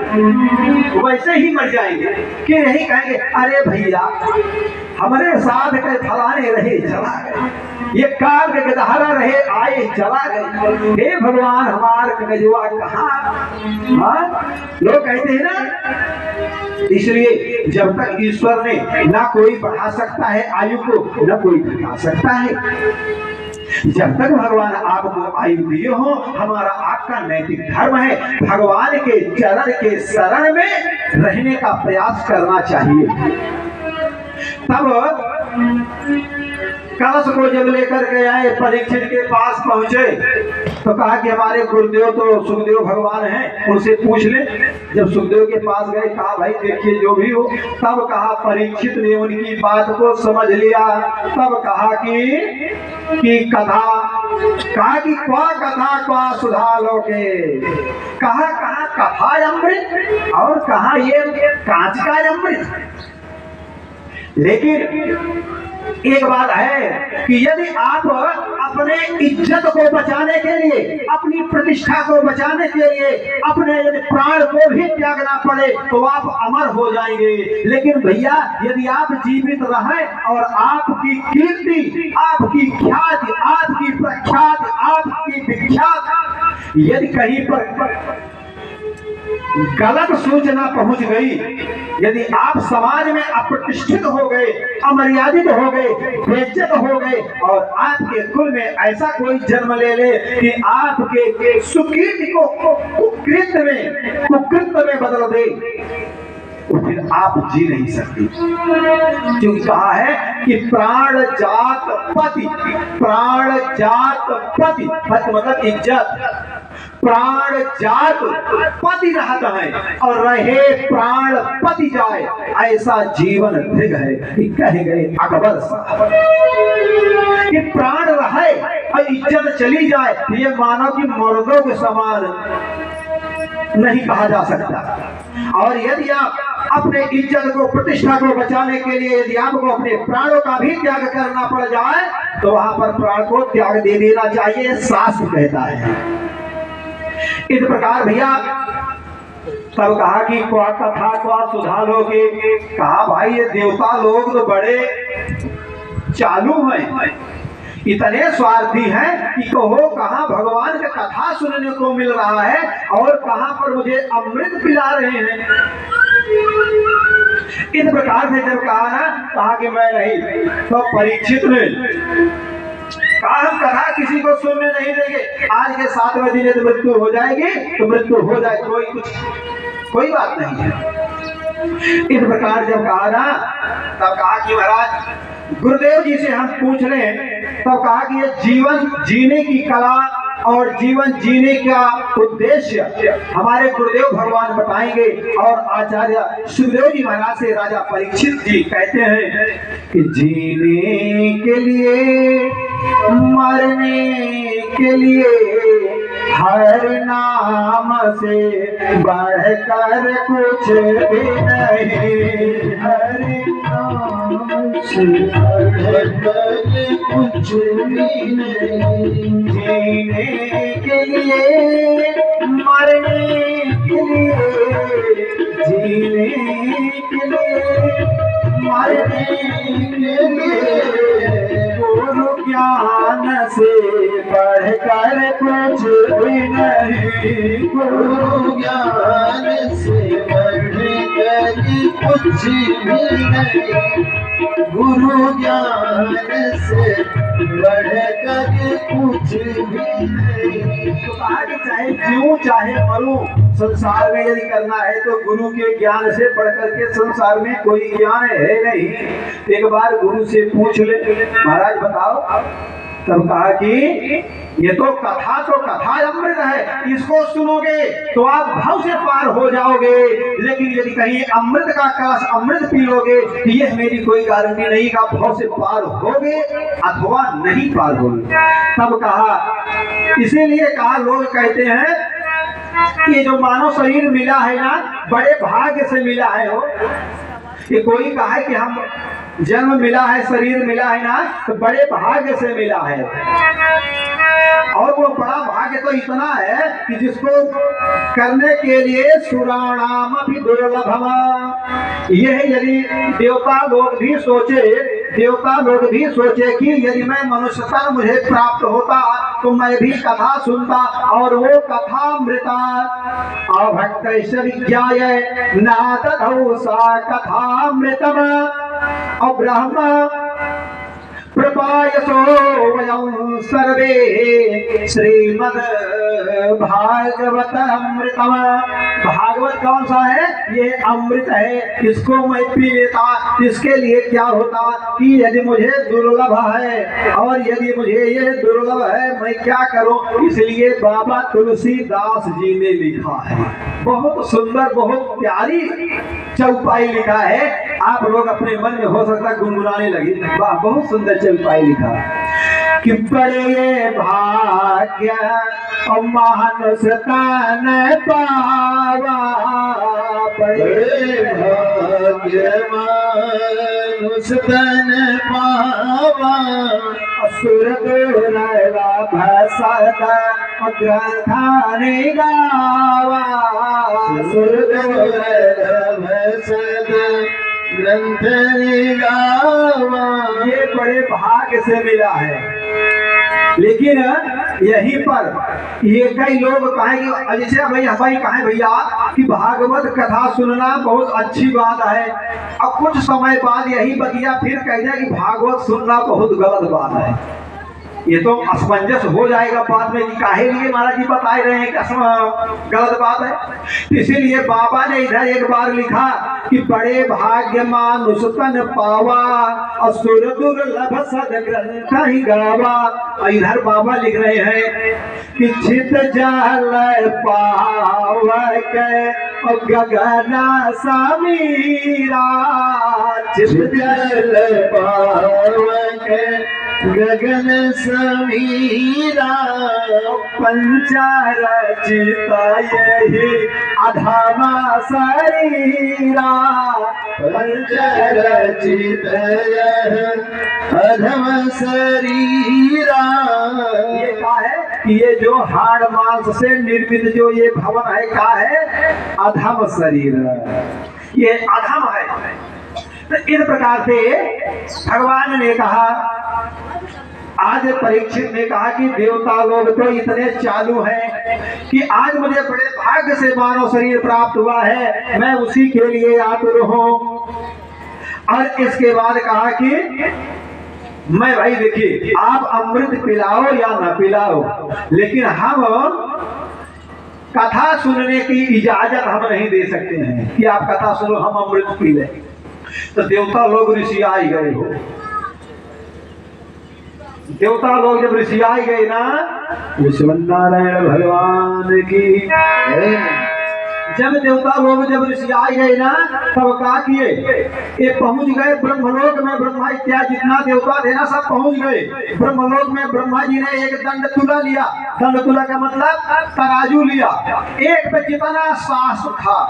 वैसे ही मर जाएंगे। कि यही कहेंगे अरे भैया हमारे साथ के फलाने रहे चला गए, ये काल के गदहारा रहे आए चला गए, हे भगवान हमार गजवा कहाँ? लोग कहते हैं ना। इसलिए जब तक ईश्वर ने ना कोई बढ़ा सकता है आयु को, ना कोई घटा सकता है। जब तक भगवान आपको आयु दिए हो, हमारा आपका नैतिक धर्म है भगवान के चरण के शरण में रहने का प्रयास करना चाहिए। तब कलश को जब लेकर के आए, परीक्षित के पास पहुंचे तो कहा कि हमारे गुरुदेव तो सुखदेव भगवान हैं, उनसे पूछ ले। जब सुखदेव के पास गए, कहा भाई देखिए जो भी हो। तब कहा परीक्षित ने उनकी बात को समझ लिया। तब कहा कि कथा, कहा कि क्या कथा क्या सुधा लोके, कहा कथा अमृत और कहा ये कांच का अमृत। लेकिन एक बात है कि यदि आप अपने इज्जत को बचाने के लिए, अपनी प्रतिष्ठा को बचाने के लिए अपने यदि प्राण को भी त्यागना पड़े तो आप अमर हो जाएंगे। लेकिन भैया यदि आप जीवित रहें और आपकी कीर्ति, आपकी ख्याति, आपकी प्रख्याति, आपकी विख्यात यदि कहीं पर गलत सूचना पहुंच गई, यदि आप समाज में अप्रतिष्ठित हो गए, अमर्यादित हो गए, बेइज्जत हो गए और आपके कुल में ऐसा कोई जन्म ले ले कि आपके सुकीर्ति को कुकृत्य में बदल दे, तो फिर आप जी नहीं सकते। क्योंकि कहा है कि प्राण जात पति, प्राण जात पति, पति मतलब इज्जत, प्राण जात पति रहता है और रहे प्राण पति जाए, ऐसा जीवन दृढ़ है कि कह गए अकबर साहब कि प्राण रहे और इज्जत चली जाए, ये मानो कि मुर्दों के समान नहीं कहा जा सकता। और यदि आप अपने इज्जत को, प्रतिष्ठा को बचाने के लिए यदि आपको अपने प्राणों का भी त्याग करना पड़ जाए तो वहां पर प्राण को त्याग दे देना चाहिए, शास्त्र कहता है। इस प्रकार भैया तब कहा कि क्या कथा क्या सुधा लोगे, कहा भाई ये देवता लोग तो बड़े चालू हैं, इतने स्वार्थी हैं कि कहो कहाँ भगवान का कथा सुनने को मिल रहा है और कहाँ पर मुझे अमृत पिला रहे हैं। इस प्रकार से जब कहा ना, कहा कि मैं नहीं, तो परीक्षित ने कहा हम कथा किसी को सुनने नहीं देंगे, आज के 7वें दिन यदि मृत्यु हो जाएगी तो मृत्यु हो जाए, कोई बात नहीं है। इस प्रकार जब कहा ना, तब कहा कि महाराज गुरुदेव जी से हम पूछ लें, तब कहा कि ये जीवन जीने की कला और जीवन जीने का उद्देश्य हमारे गुरुदेव भगवान बताएंगे। और आचार्य सुखदेव जी महाराज से राजा परीक्षित जी कहते हैं कि जीने के लिए, मरने के लिए हर नाम से बढ़कर कुछ भी नहीं, हर नाम से बढ़कर कुछ भी नहीं। जीने के लिए, मरने के लिए, जीने के लिए, मरने के लिए गुरु ज्ञान से बढ़कर कुछ भी नहीं, गुरु ज्ञान से बढ़कर कुछ भी नहीं, गुरु ज्ञान से बढ़कर कुछ भी नहीं। तो कहा कि चाहे जीऊं चाहे मरूं, संसार में यदि करना है तो गुरु के ज्ञान से बढ़कर के संसार में कोई ज्ञान है नहीं। एक बार गुरु से पूछ ले, महाराज बताओ। तब कहा कि ये तो कथा अमृत है, इसको सुनोगे तो आप भाव से पार हो जाओगे, लेकिन यदि कहीं अमृत का कलश अमृत पी लोगे तो ये मेरी कोई गारंटी नहीं का भाव से पार होगे अथवा नहीं पार होगे। तब कहा, इसीलिए कहा लोग कहते हैं कि जो मानव शरीर मिला है ना, बड़े भाग्य से मिला है हो। ये कोई कहा है कि हम जन्म मिला है, शरीर मिला है ना, तो बड़े भाग्य से मिला है। और वो बड़ा भाग्य तो इतना है कि जिसको करने के लिए सुराणाम भी दुर्लभम, यह यदि देवता लोग भी सोचे कि यदि मैं मनुष्यता मुझे प्राप्त होता तो मैं भी कथा सुनता, और वो कथा मृता अभक्त विज्ञाय नादधौ सा कथा मृतम अब्रह्म प्रपायसो वयं सर्वे श्रीमद् भागवत अमृतम। भागवत कौन सा है? ये अमृत है, इसको मैं पी लेता। इसके लिए क्या होता कि यदि मुझे दुर्लभ है, और यदि मुझे ये दुर्लभ है मैं क्या करूं? इसलिए बाबा तुलसीदास जी ने लिखा है, बहुत सुंदर बहुत प्यारी चौपाई लिखा है। आप लोग अपने मन में हो सकता गुनगुनाने लगे, वाह बहुत सुंदर चौपाई लिखा कि बड़े भाग्य और मानुषता न पावा, बड़े भाग्य मानुषता मानुष तन पावा असुर दुर्लभ सद ग्रंथानि गावा असुर दुर्लभ सद ग्रंथ गावा। ये बड़े भाग्य से मिला है। लेकिन यहीं पर ये कई लोग कहेंगे, जैसे भाई कहें भैया कि भागवत कथा सुनना बहुत अच्छी बात है, अब कुछ समय बाद यही बतिया फिर कह दिया कि भागवत सुनना बहुत गलत बात है। ये तो असमंजस हो जाएगा बाद में कि काहे लिए महाराज जी बताए रहे हैं कि गलत बात है। इसीलिए बाबा ने इधर एक बार लिखा कि बड़े भाग्य मानुष तन पावा असुर दुर्लभ सद ग्रंथ ही गावा। इधर बाबा लिख रहे हैं कि चित जल पावक गगना समीरा चित जल पावक गगन समीरा पंचरचित यही अधमा शरीरा पंचरचित अधम शरीरा। ये क्या है कि ये जो हाड़ मांस से निर्मित जो ये भवन है क्या है? अधम शरीर, ये अधम है। तो इस प्रकार से भगवान ने कहा, आज परीक्षित ने कहा कि देवता लोग तो इतने चालू हैं कि आज मुझे बड़े भाग्य से मानव शरीर प्राप्त हुआ है, मैं उसी के लिए आतुर हूं। और इसके बाद कहा कि मैं भाई देखिए आप अमृत पिलाओ या ना पिलाओ, लेकिन हम कथा सुनने की इजाजत हम नहीं दे सकते हैं कि आप कथा सुनो हम अमृत पी लें। तो देवता लोग ऋषियाई गए हो, देवता लोग जब ऋषियाई गए ना, नारायण भगवान की, जब देवता लोग जब ऋषियाई गए ना तब क्या किए, ये पहुंच गए ब्रह्मलोक में। ब्रह्मा इत्यादि जितना देवता थे ना सब पहुंच गए ब्रह्मलोक में। ब्रह्मा जी ने एक दंड तुला लिया, दंड तुला का मतलब तराजू लिया, एक पे जितना शास्त्र था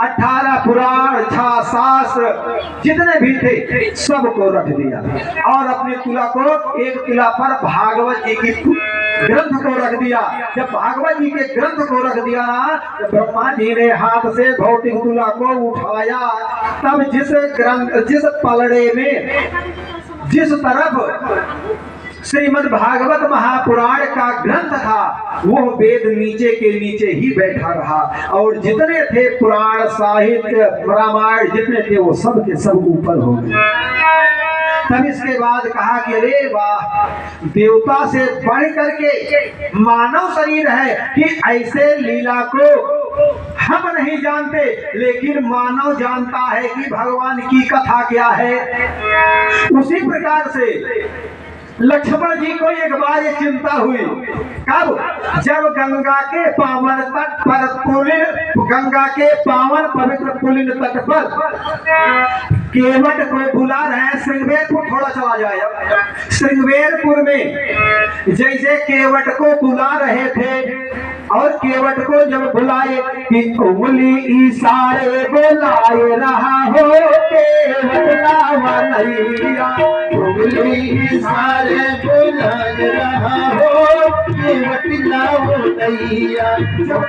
18 पुराण 6 शास्त्र जितने भी थे सबको रख दिया और अपने तुला को एक तुला पर भागवत जी की ग्रंथ को रख दिया। जब भागवत जी के ग्रंथ को रख दिया ना, तो ब्रह्मा जी ने हाथ से भौतिक तुला को उठाया, तब जिस ग्रंथ जिस पलड़े में जिस तरफ श्रीमद् भागवत महापुराण का ग्रंथ था वो वेद नीचे के नीचे ही बैठा रहा और जितने थे पुराण साहित्य रामायण जितने थे वो सब के सब ऊपर हो गए। तब इसके बाद कहा कि अरे वाह, देवता से बढ़ करके मानव शरीर है कि ऐसे लीला को हम नहीं जानते, लेकिन मानव जानता है कि भगवान की कथा क्या है। उसी प्रकार से लक्ष्मण जी को एक बार ये चिंता हुई, कब? जब गंगा के पावन तट पर गंगा के पावन पवित्र पुलिन तट पर केवट को बुला रहे हैं। श्रृंगवेरपुर थोड़ा चला जाए, श्रृंगवेरपुर में जैसे केवट को बुला रहे थे और केवट को जब बुलाए कि उंगली इशारे बुलाए रहा हो केवट लावा नैया, उंगली इशारे बुलाए रहा हो केवट लावा नैया। जब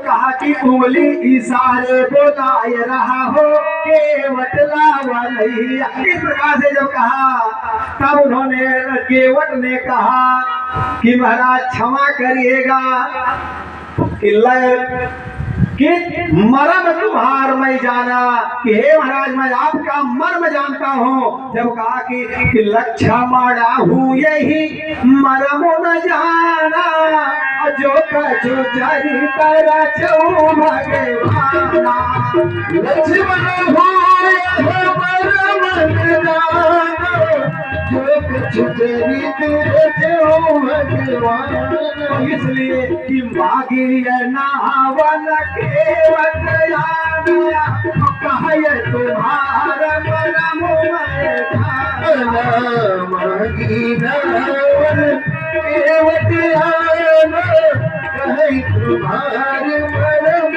कहा कि उंगली इशारे बुलाए रहा हो केवट लावा नैया, इस प्रकार से जब कहा तब उन्होंने केवट ने कहा कि महाराज क्षमा करिएगा कि मर्म तुम्हार मैं जाना, कि हे महाराज मैं आपका मर्म जानता हूँ। जब कहा कि लक्ष्मणा हूँ यही मर्म न जाना, जो कछु चरित रचऊ भगवाना, लक्ष्मण हूँ मर्म न जाना, जो कछु चरित रचऊ भगवाना। इसलिए कि मागी नावन केवट याना, कहे तुम्हारा परम मागी नावन केवट याना, कहे तुम्हारे परम।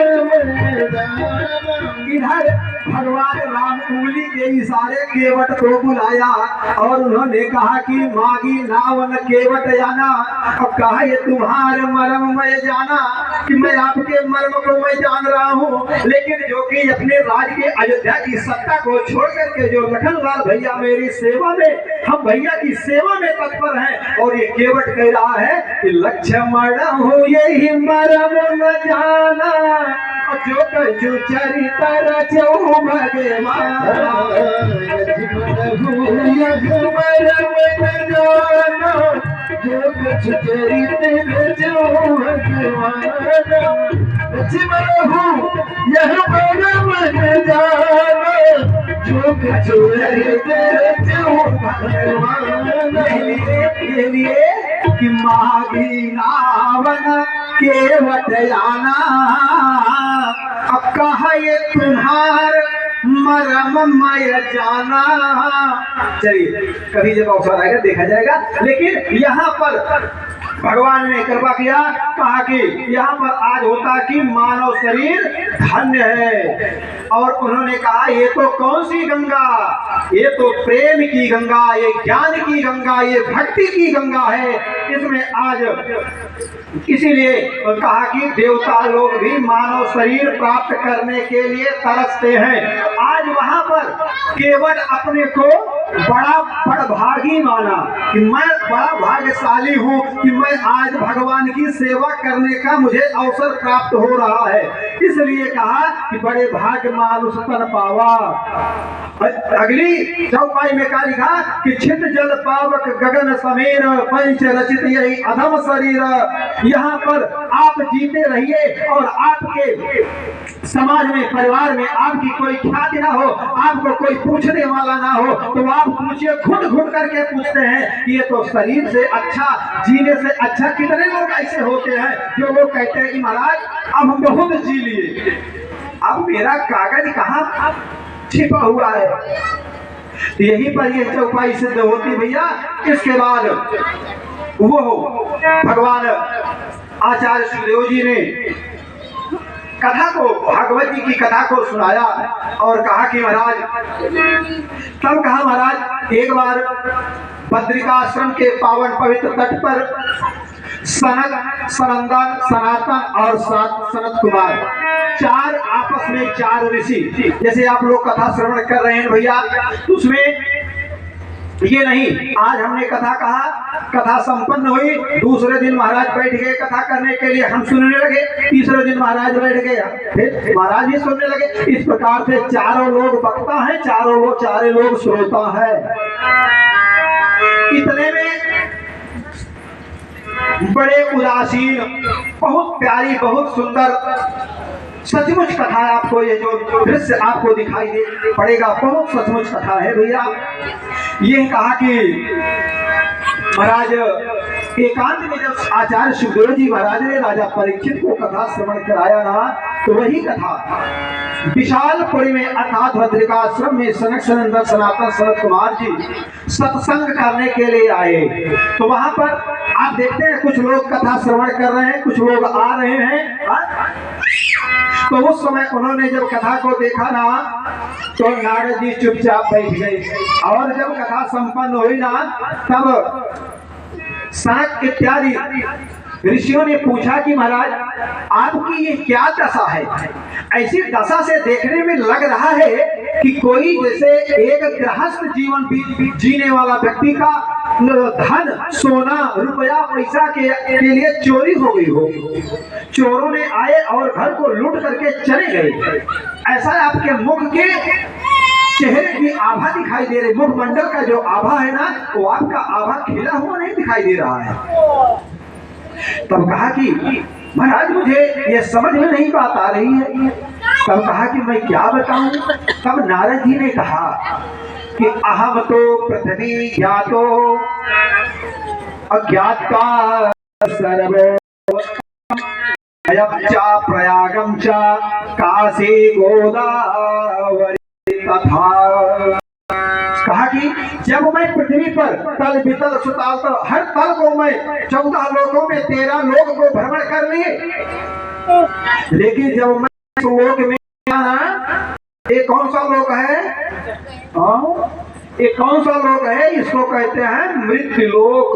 इधर भगवान राम उंगली के इशारे केवट को बुलाया और उन्होंने कहा कि मागी नावन केवट जाना। अब कहा ये तुम्हारे मर्म मैं जाना कि मैं आपके मर्म को मैं जान रहा हूँ, लेकिन जो कि अपने राज के अयोध्या की सत्ता को छोड़ करके जो लखनलाल भैया मेरी सेवा में, हम भैया की सेवा में तत्पर हैं। और ये केवट कह रहा है कि लक्ष्मण हो यही मरम न जाना, और जो कछु चरित रचो भगवान। जो कछु चरित रचो भगवान, लक्ष्मण हो यह मरम न जाना, जो कछु चरित रचो भगवान। ये लिए कि मागी नावन केवट जाना, अब कहा ये तुम्हार मरम मय जाना। चलिए कभी जब अवसर आएगा देखा जाएगा, लेकिन यहाँ पर भगवान ने कृपा किया, कहा कि यहाँ पर आज होता कि मानव शरीर धन्य है। और उन्होंने कहा ये तो कौन सी गंगा, ये तो प्रेम की गंगा, ये ज्ञान की गंगा, ये भक्ति की गंगा है। इसमें आज इसीलिए कहा कि देवता लोग भी मानव शरीर प्राप्त करने के लिए तरसते हैं। आज वहां पर केवट अपने को बड़ा बड़भागी माना कि मैं बड़ा भाग्यशाली हूँ कि मैं आज भगवान की सेवा करने का मुझे अवसर प्राप्त हो रहा है। इसलिए कहा कि बड़े भाग्य मानुष तन पावा। अगली चौपाई में क्या लिखा कि छित जल पावक गगन समीर, पंच रचित यही अधम शरीर। यहाँ पर आप जीते रहिए और आपके समाज में, परिवार में आपकी कोई ख्याति ना हो, आपको कोई पूछने वाला ना हो, तो आप पूछिए, घुट घुट करके पूछते हैं कि ये तो शरीर से अच्छा, जीने से अच्छा कितने लोग ऐसे होते हैं जो लोग कहते हैं कि महाराज अब हम बहुत जी लिए, अब मेरा कागज कहाँ छिपा हुआ है। तो यहीं पर ये चौपाई सिद्ध होती भैया। इसके बाद वो भगवान आचार्य सुखदेव जी ने कथा को, भागवत जी की कथा को सुनाया और कहा कि महाराज, तब कहा महाराज एक बार बद्रिकाश्रम के पावन पवित्र तट पर सनत, सनंदन, सनातन और सनत कुमार, चार आपस में चार ऋषि, जैसे आप लोग कथा श्रवण कर रहे हैं भैया, उसमें ये नहीं आज हमने कथा कहा, कथा संपन्न हुई, दूसरे दिन महाराज बैठ गए कथा करने के लिए, हम सुनने लगे, तीसरे दिन महाराज बैठ गए, फिर महाराज भी सुनने लगे। इस प्रकार से चारों लोग वक्ता हैं, चारे लोग श्रोता है। इतने में बड़े उदासीन, बहुत प्यारी, बहुत सुंदर सचमुच कथा है। आपको ये जो दृश्य आपको दिखाई दे पड़ेगा, बहुत सचमुच कथा है भैया। ये कहा कि महाराज एकांत में जब आचार्य सुखदेव जी महाराज ने राजा परीक्षित को कथा श्रवण कराया ना, तो वही कथा विशालपुरी में अर्थात बद्रिकाश्रम में सनक, सनंदन, सनातन, सनत कुमार जी सत्संग करने के लिए आए। तो वहां पर आप देखते हैं कुछ लोग कथा श्रवण कर रहे हैं, कुछ लोग आ रहे हैं। तो उस समय उन्होंने जब कथा को देखा ना, तो नारद जी चुपचाप बैठ गए। और जब कथा संपन्न हुई ना, तब सनक इत्यादि ऋषियों ने पूछा कि महाराज आपकी ये क्या दशा है? ऐसी दशा से देखने में लग रहा है कि कोई जैसे एक गृहस्थ जीवन जीने वाला व्यक्ति का धन, सोना, रुपया, पैसा के लिए चोरी हो गई हो, चोरों ने आए और घर को लूट करके चले गए। ऐसा आपके मुख के चेहरे की आभा दिखाई दे रही, मुखमंडल का जो आभा है ना, वो आपका आभा खिला हुआ नहीं दिखाई दे रहा है। तब कहा कि महाराज मुझे ये समझ में नहीं बात आ रही है। तब कहा कि मैं क्या बताऊं। तब नारद जी ने कहा कि अहम तो पृथ्वी ज्ञातो अज्ञात का सर्व चा प्रयागम चा काशी गोदावरी तथा। कहा कि जब मैं पृथ्वी पर तल बितल सुताल तल हर तल को मैं 14 लोकों में 13 लोक को भ्रमण कर लिए, लेकिन जब मैं लोक में आना ये कौन सा लोक है? हाँ, ये कौन सा लोक है? इसको कहते हैं मृत्युलोक।